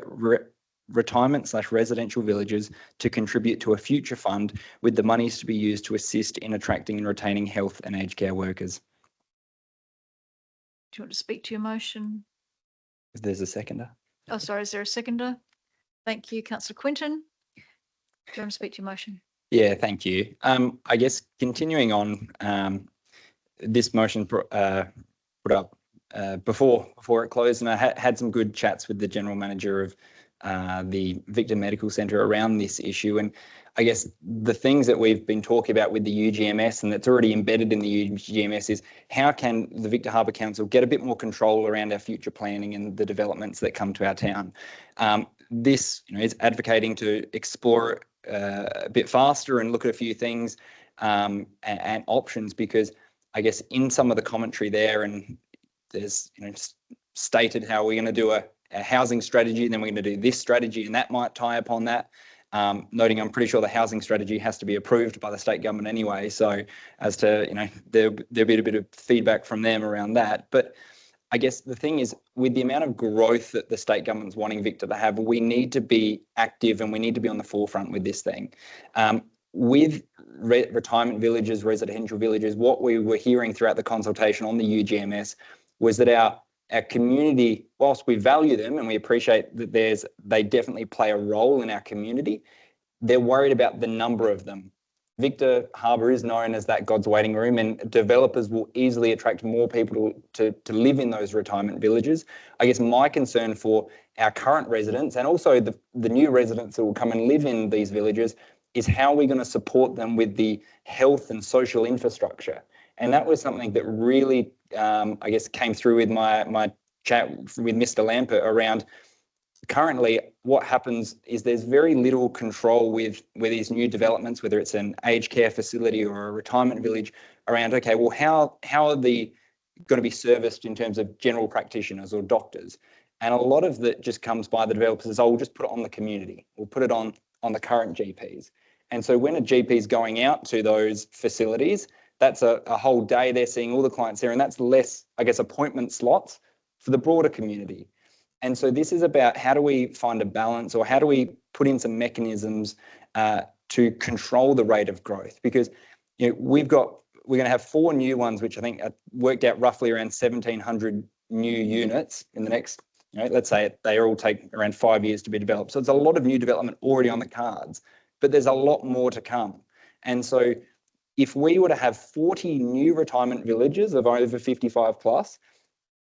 retirement/residential villages to contribute to a future fund with the monies to be used to assist in attracting and retaining health and aged care workers. Do you want to speak to your motion? If there's a seconder. Oh, sorry, is there a seconder? Thank you, Councillor Quinton. Do you want to speak to your motion? Yeah, thank you. I guess continuing on, this motion put up before it closed, and I had some good chats with the general manager of the Victor Medical Centre around this issue. And I guess the things that we've been talking about with the UGMS and that's already embedded in the UGMS is how can the Victor Harbour Council get a bit more control around our future planning and the developments that come to our town. This is advocating to explore a bit faster and look at a few things and options, because I guess in some of the commentary there, and there's stated how we're going to do a housing strategy, and then we're going to do this strategy, and that might tie upon that. Noting I'm pretty sure the housing strategy has to be approved by the state government anyway. So as to, there'll be a bit of feedback from them around that. But I guess the thing is, with the amount of growth that the state government's wanting Victor to have, we need to be active and we need to be on the forefront with this thing. With retirement villages, residential villages, what we were hearing throughout the consultation on the UGMS was that our community, whilst we value them and we appreciate that they definitely play a role in our community, they're worried about the number of them. Victor Harbour is known as that God's waiting room, and developers will easily attract more people to live in those retirement villages. I guess my concern for our current residents and also the new residents that will come and live in these villages is how we're going to support them with the health and social infrastructure. And that was something that really, I guess, came through with my chat with Mr. Lampert around currently what happens is there's very little control with these new developments, whether it's an aged care facility or a retirement village, around, okay, well, how are they going to be serviced in terms of general practitioners or doctors? And a lot of that just comes by the developers as, oh, we'll just put it on the community. We'll put it on the current GPs. And so when a GP is going out to those facilities, that's a whole day they're seeing all the clients there, and that's less, I guess, appointment slots for the broader community. And so this is about how do we find a balance, or how do we put in some mechanisms to control the rate of growth? Because we're going to have 4 new ones, which I think are worked out roughly around 1,700 new units in the next, let's say they all take around 5 years to be developed. So it's a lot of new development already on the cards, but there's a lot more to come. And so if we were to have 40 new retirement villages of over 55 plus,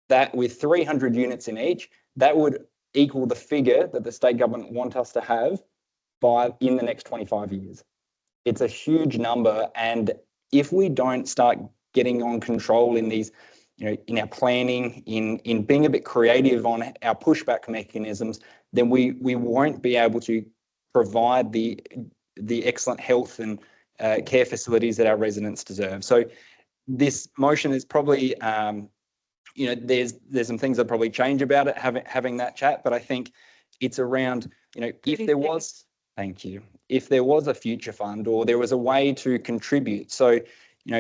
that with 300 units in each, that would equal the figure that the state government want us to have in the next 25 years. It's a huge number. And if we don't start getting on control in these, in our planning, in being a bit creative on our pushback mechanisms, then we won't be able to provide the excellent health and care facilities that our residents deserve. So this motion is probably, there's some things that probably change about it, having that chat, but I think it's around, if there was, thank you, if there was a future fund or there was a way to contribute. So,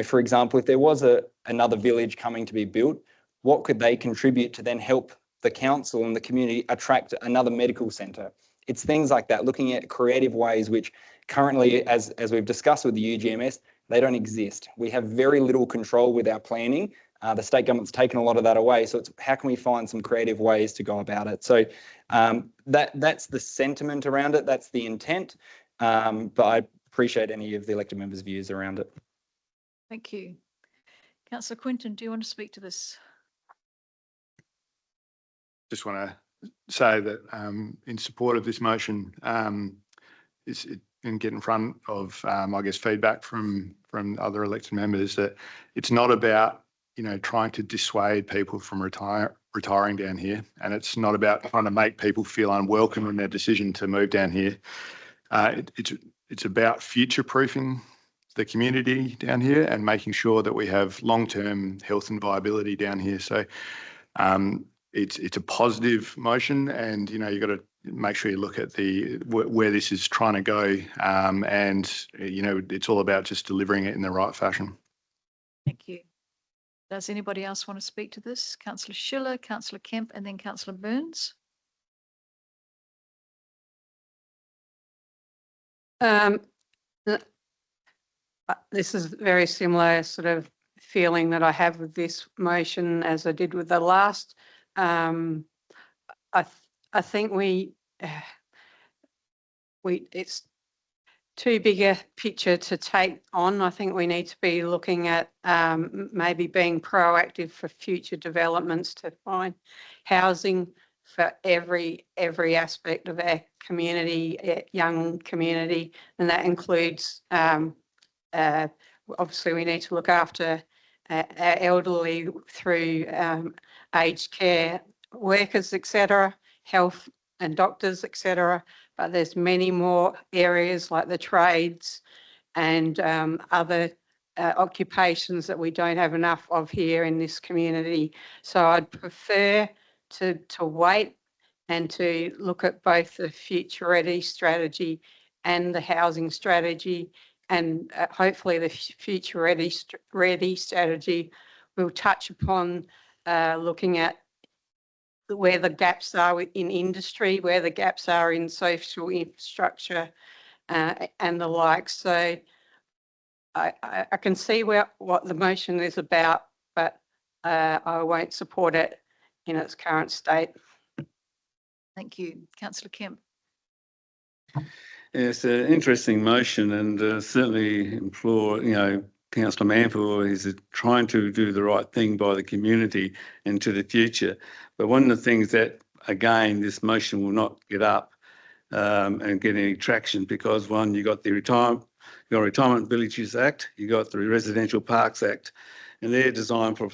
for example, if there was another village coming to be built, what could they contribute to then help the council and the community attract another medical centre, it's things like that, looking at creative ways which currently, as we've discussed with the UGMS, they don't exist. We have very little control with our planning. The state government's taken a lot of that away. So it's how can we find some creative ways to go about it? So that's the sentiment around it. That's the intent. But I appreciate any of the elected members' views around it. Thank you. Councillor Quinton, do you want to speak to this? Just want to say that in support of this motion, and get in front of, I guess, feedback from other elected members that it's not about, trying to dissuade people from retiring down here, and it's not about trying to make people feel unwelcome in their decision to move down here. It's about future-proofing the community down here and making sure that we have long-term health and viability down here. So it's a positive motion, and you've got to make sure you look at where this is trying to go, and it's all about just delivering it in the right fashion. Thank you. Does anybody else want to speak to this? Councillor Schiller, Councillor Kemp, and then Councillor Burns. This is very similar sort of feeling that I have with this motion as I did with the last. I think it's too big a picture to take on. I think we need to be looking at maybe being proactive for future developments to find housing for every aspect of our community, young community, and that includes obviously we need to look after our elderly through aged care workers, etc., health and doctors, etc. But there's many more areas like the trades and other occupations that we don't have enough of here in this community. So I'd prefer to wait and to look at both the future ready strategy and the housing strategy, and hopefully the future ready strategy will touch upon looking at where the gaps are in industry, where the gaps are in social infrastructure and the like. So I can see what the motion is about, but I won't support it in its current state. Thank you. Councillor Kemp. It's an interesting motion, and certainly implore, Councillor Mann for is trying to do the right thing by the community and to the future. But one of the things that, again, this motion will not get up and get any traction because, one, you got the Retirement Villages Act, you got the Residential Parks Act, and they're designed for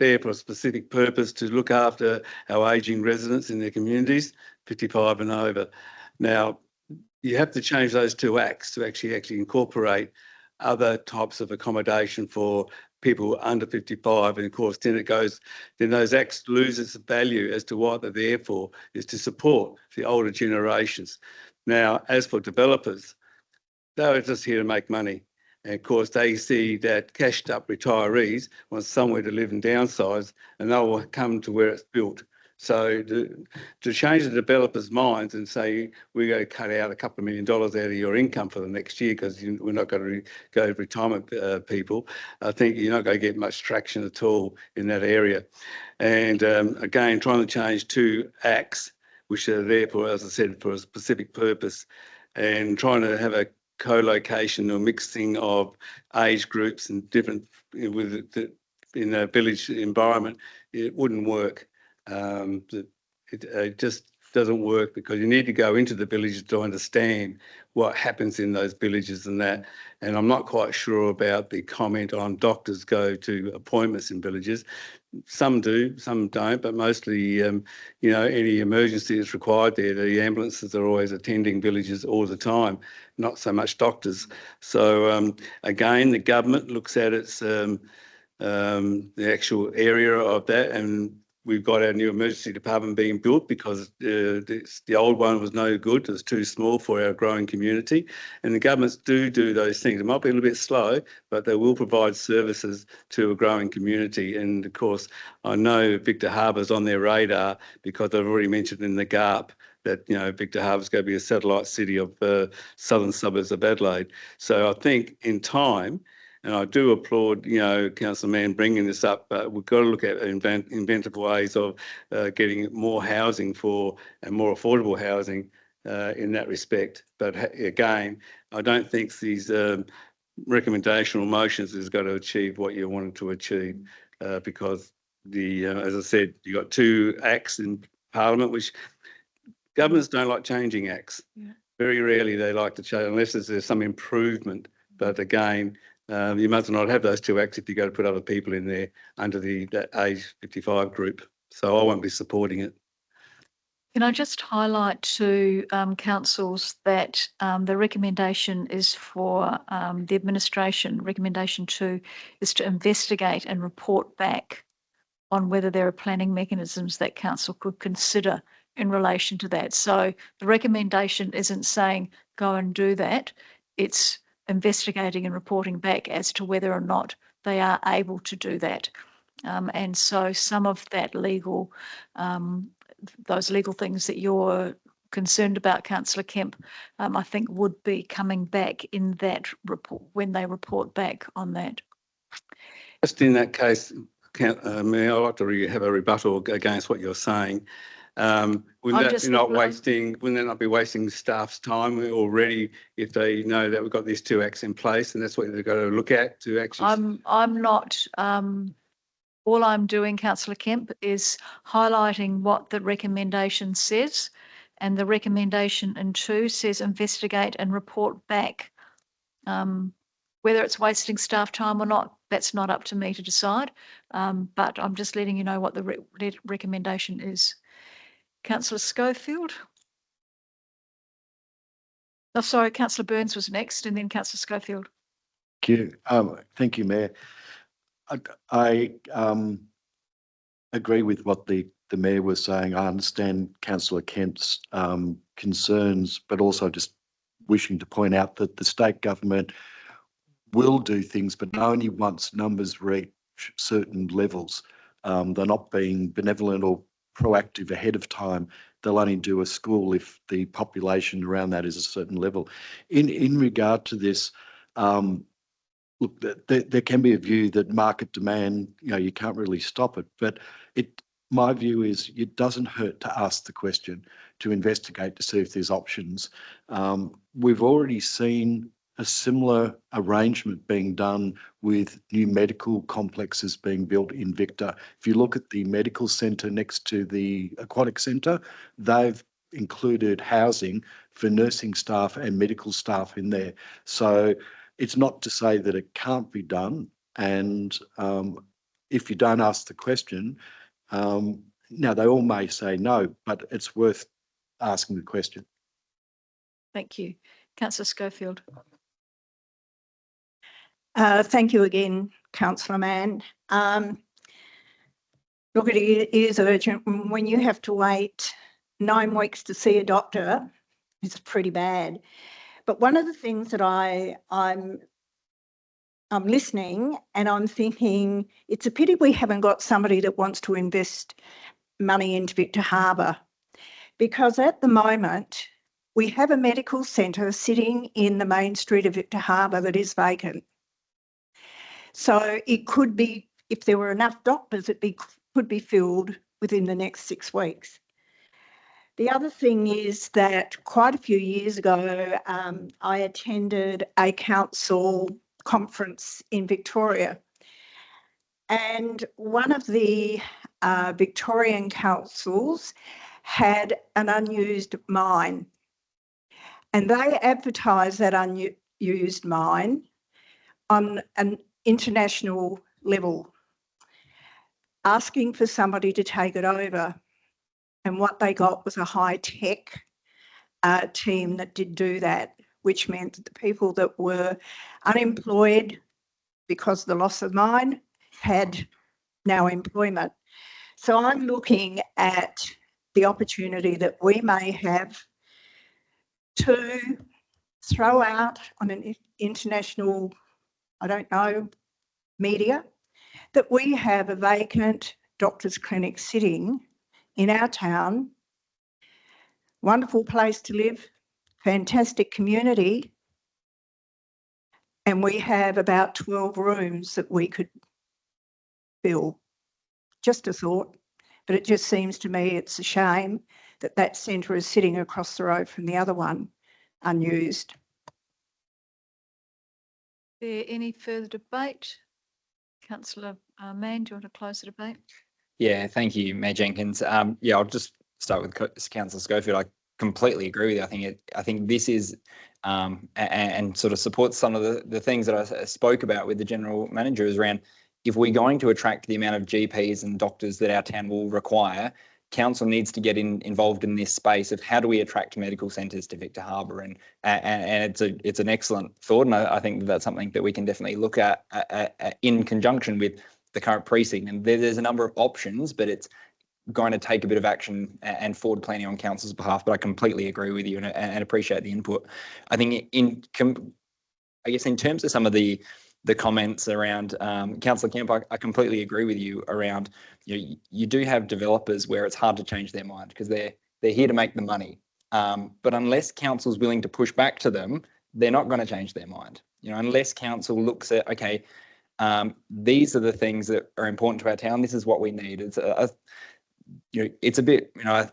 a specific purpose to look after our ageing residents in their communities, 55 and over. Now, you have to change those two acts to actually incorporate other types of accommodation for people under 55. And of course, then those acts lose its value as to what they're there for, is to support the older generations. Now, as for developers, they're just here to make money. And of course, they see that cashed up retirees want somewhere to live and downsize, and they will come to where it's built. So to change the developers' minds and say, we're going to cut out a couple of $1 million out of your income for the next year because we're not going to go retirement people, I think you're not going to get much traction at all in that area. And again, trying to change two acts, which are there for, as I said, for a specific purpose, and trying to have a co-location or mixing of age groups and different in a village environment, it wouldn't work. It just doesn't work because you need to go into the villages to understand what happens in those villages and that. And I'm not quite sure about the comment on doctors go to appointments in villages. Some do, some don't, but mostly, any emergency that's required there, the ambulances are always attending villages all the time, not so much doctors. So again, the government looks at its the actual area of that, and we've got our new emergency department being built because the old one was no good. It was too small for our growing community. And the governments do those things. It might be a little bit slow, but they will provide services to a growing community. And of course, I know Victor Harbour's on their radar because I've already mentioned in the GARP that, you know, Victor Harbour's going to be a satellite city of southern suburbs of Adelaide. So I think in time, and I do applaud, you know, Councillor Mann bringing this up, but we've got to look at inventive ways of getting more housing and more affordable housing in that respect. But again, I don't think these recommendational motions is going to achieve what you wanted to achieve because as I said, you got 2 acts in Parliament, which governments don't like changing acts. Yeah. Very rarely they like to change unless there's some improvement. But again, you must not have those 2 acts if you go to put other people in there under that age 55 group. So I won't be supporting it. Can I just highlight to councils that the recommendation is for the administration. Recommendation 2 is to investigate and report back on whether there are planning mechanisms that council could consider in relation to that. So the recommendation isn't saying go and do that. It's investigating and reporting back as to whether or not they are able to do that. And so some of that legal, those legal things that you're concerned about, Councillor Kemp, I think would be coming back in that report when they report back on that. Just in that case, Mayor, I'd like to have a rebuttal against what you're saying. Wouldn't that not be wasting staff's time already if they know that we've got these 2 acts in place and that's what they've got to look at to actually? I'm not. All I'm doing, Councillor Kemp, is highlighting what the recommendation says, and the recommendation in 2 says investigate and report back. Whether it's wasting staff time or not, that's not up to me to decide. But I'm just letting you know what the recommendation is. Councillor Schofield. Oh, sorry, Councillor Burns was next, and then Councillor Schofield. Thank you, Mayor. I agree with what the Mayor was saying. I understand Councillor Kemp's concerns, but also just wishing to point out that the state government will do things, but only once numbers reach certain levels. They're not being benevolent or proactive ahead of time. They'll only do a school if the population around that is a certain level. In regard to this, look, there can be a view that market demand, you know, you can't really stop it, but my view is it doesn't hurt to ask the question, to investigate, to see if there's options. We've already seen a similar arrangement being done with new medical complexes being built in Victor. If you look at the medical centre next to the aquatic centre, they've included housing for nursing staff and medical staff in there. So it's not to say that it can't be done. And if you don't ask the question, now they all may say no, but it's worth asking the question. Thank you. Councillor Schofield. Thank you again, Councillor Mann. Look, it is urgent. When you have to wait 9 weeks to see a doctor, it's pretty bad. But one of the things that I'm listening and I'm thinking it's a pity we haven't got somebody that wants to invest money into Victor Harbour, because at the moment we have a medical centre sitting in the main street of Victor Harbour that is vacant. So it could be, if there were enough doctors, could be filled within the next 6 weeks. The other thing is that quite a few years ago, I attended a council conference in Victoria, and one of the Victorian councils had an unused mine, and they advertised that unused mine on an international level, asking for somebody to take it over. And what they got was a high-tech team that did do that, which meant that the people that were unemployed because of the loss of mine had now employment. So I'm looking at the opportunity that we may have to throw out on an international, I don't know, media, that we have a vacant doctor's clinic sitting in our town. Wonderful place to live, fantastic community, and we have about 12 rooms that we could fill. Just a thought, but it just seems to me it's a shame that that centre is sitting across the road from the other one, unused. There any further debate? Councillor Mann, do you want to close the debate? Yeah, thank you, Mayor Jenkins. Yeah, I'll just start with Councillor Schofield. I completely agree with you. I think this is and sort of supports some of the things that I spoke about with the general manager is around if we're going to attract the amount of GPs and doctors that our town will require, council needs to get involved in this space of how do we attract medical centres to Victor Harbour, and it's an excellent thought, and I think that's something that we can definitely look at in conjunction with the current precinct. And there's a number of options, but it's going to take a bit of action and forward planning on council's behalf. But I completely agree with you and appreciate the input. I think in terms of some of the comments around Councillor Kemp, I completely agree with you around, you do have developers where it's hard to change their mind because they're here to make the money. But unless council's willing to push back to them, they're not going to change their mind. Unless council looks at, okay, these are the things that are important to our town. This is what we need. It's a bit, I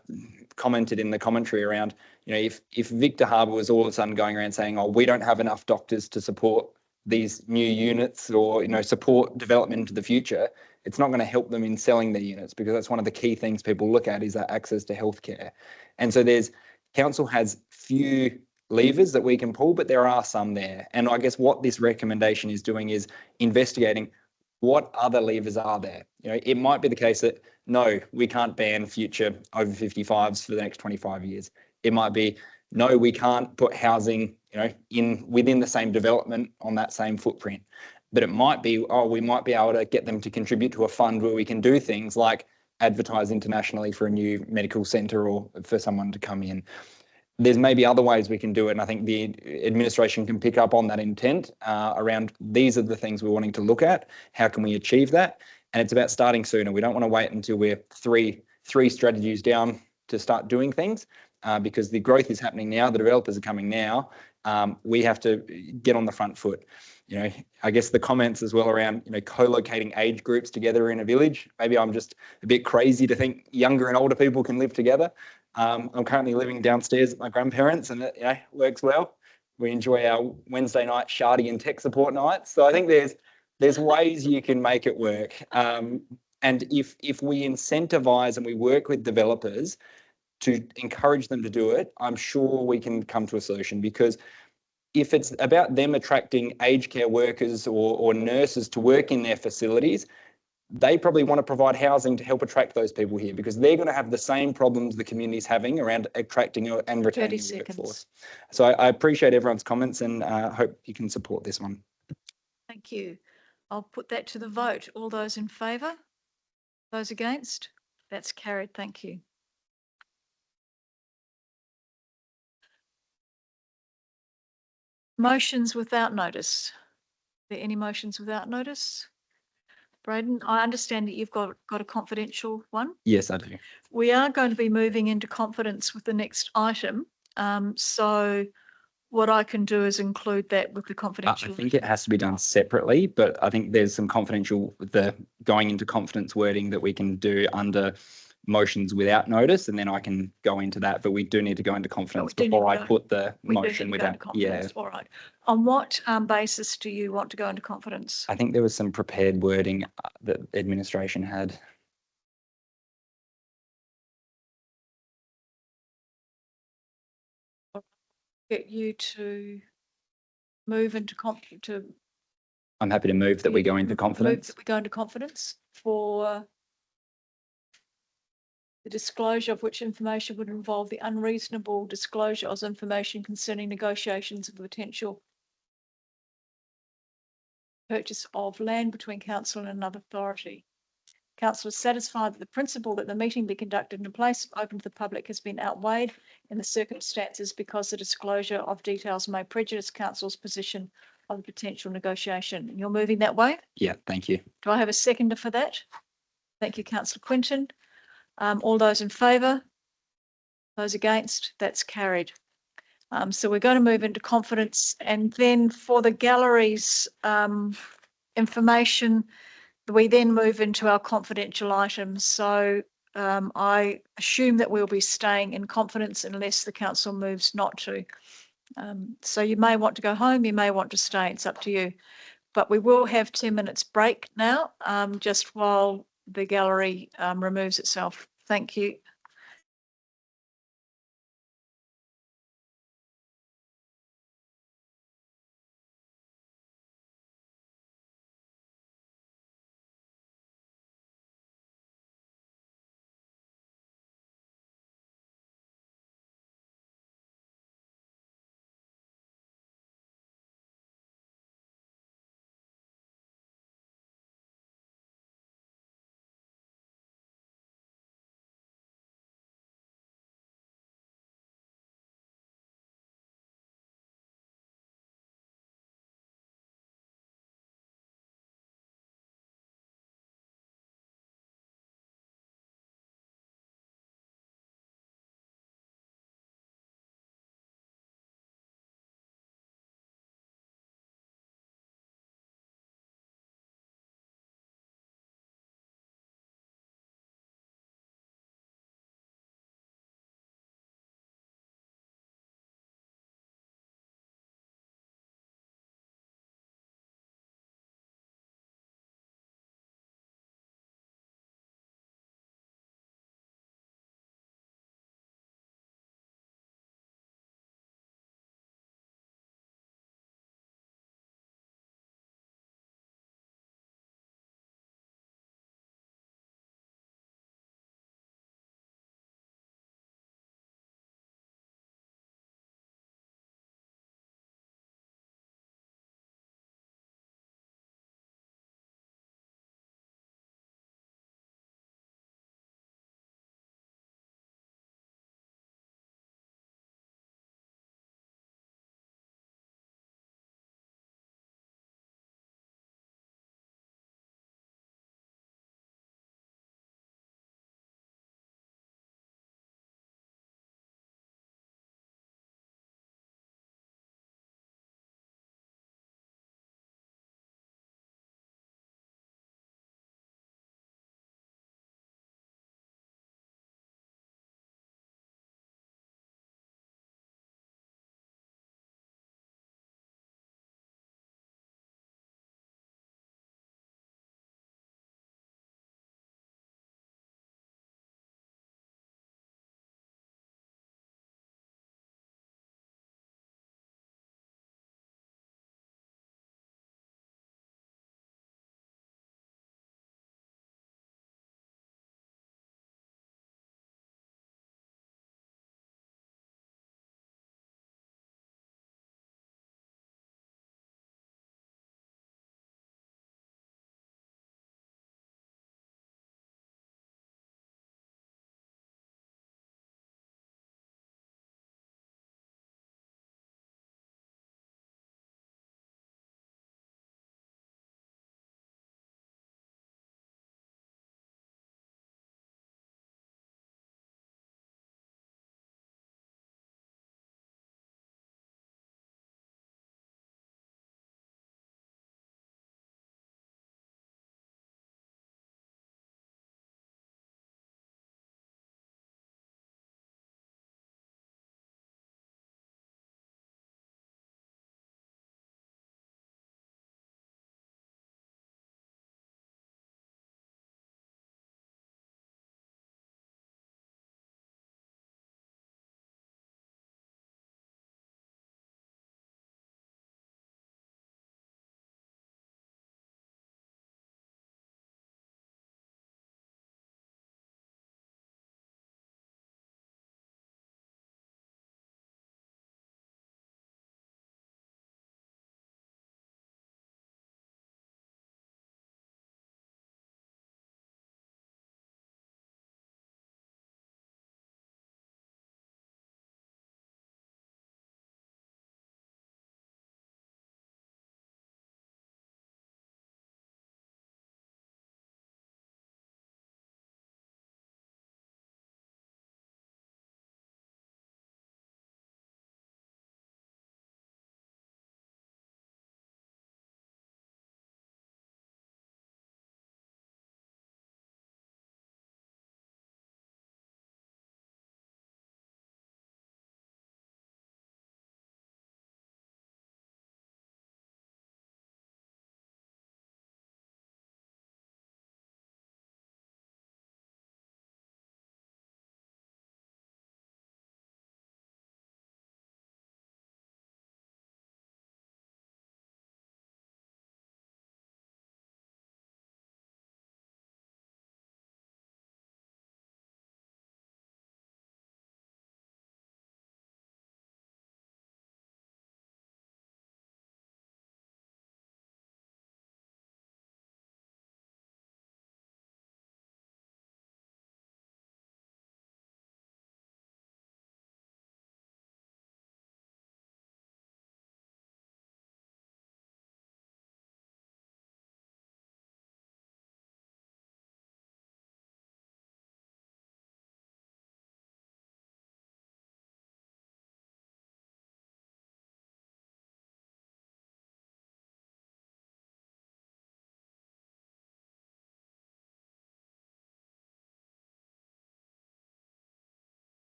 commented in the commentary around, if Victor Harbour was all of a sudden going around saying, oh, we don't have enough doctors to support these new units or, support development into the future, it's not going to help them in selling the units, because that's one of the key things people look at is that access to healthcare. And so council has few levers that we can pull, but there are some there. And I guess what this recommendation is doing is investigating what other levers are there. It might be the case that, no, we can't ban future over 55s for the next 25 years. It might be, no, we can't put housing, within the same development on that same footprint. But it might be, we might be able to get them to contribute to a fund where we can do things like advertise internationally for a new medical centre or for someone to come in. There's maybe other ways we can do it, and I think the administration can pick up on that intent around these are the things we're wanting to look at. How can we achieve that? And it's about starting sooner. We don't want to wait until we're three strategies down to start doing things, because the growth is happening now. The developers are coming now. We have to get on the front foot. I guess the comments as well around, co-locating age groups together in a village. Maybe I'm just a bit crazy to think younger and older people can live together. I'm currently living downstairs at my grandparents, and it works well. We enjoy our Wednesday night shardy and tech support nights. So I think there's ways you can make it work. And if we incentivize and we work with developers to encourage them to do it, I'm sure we can come to a solution, because if it's about them attracting aged care workers or nurses to work in their facilities, they probably want to provide housing to help attract those people here, because they're going to have the same problems the community's having around attracting and retaining the workforce. So I appreciate everyone's comments and hope you can support this one. Thank you. I'll put that to the vote. All those in favour? Those against? That's carried. Thank you. Motions without notice. Are there any motions without notice? Brayden, I understand that you've got a confidential one. Yes, I do. We are going to be moving into confidence with the next item. So what I can do is include that with the confidential. I think it has to be done separately, but I think there's some confidential with the going into confidence wording that we can do under motions without notice, and then I can go into that. But we do need to go into confidence before I put the motion without. Yeah. All right. On what basis do you want to go into confidence? I think there was some prepared wording that administration had. Get you to move into I'm happy to move that we go into confidence. Move that we go into confidence for the disclosure of which information would involve the unreasonable disclosure of information concerning negotiations of potential purchase of land between council and another authority. Council is satisfied that the principle that the meeting be conducted in a place open to the public has been outweighed in the circumstances because the disclosure of details may prejudice Council's position of the potential negotiation. You're moving that way? Yeah, thank you. Do I have a seconder for that? Thank you, Councillor Quinton. All those in favour? Those against? That's carried. So we're going to move into confidence, and then for the galleries information, we then move into our confidential items. So I assume that we'll be staying in confidence unless the council moves not to. So you may want to go home, you may want to stay, it's up to you. But we will have 10 minutes break now, just while the gallery removes itself. Thank you.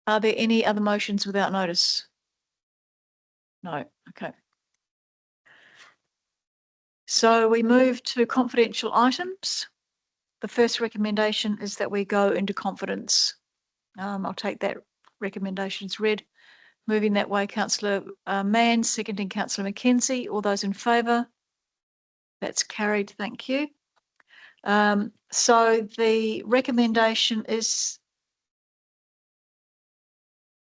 Are there any other motions without notice? No, okay. So we move to confidential items. The first recommendation is that we go into confidence. I'll take that recommendation as read. Moving that way, Councillor Mann, seconding Councillor Mackenzie. All those in favour? That's carried, thank you. So the recommendation is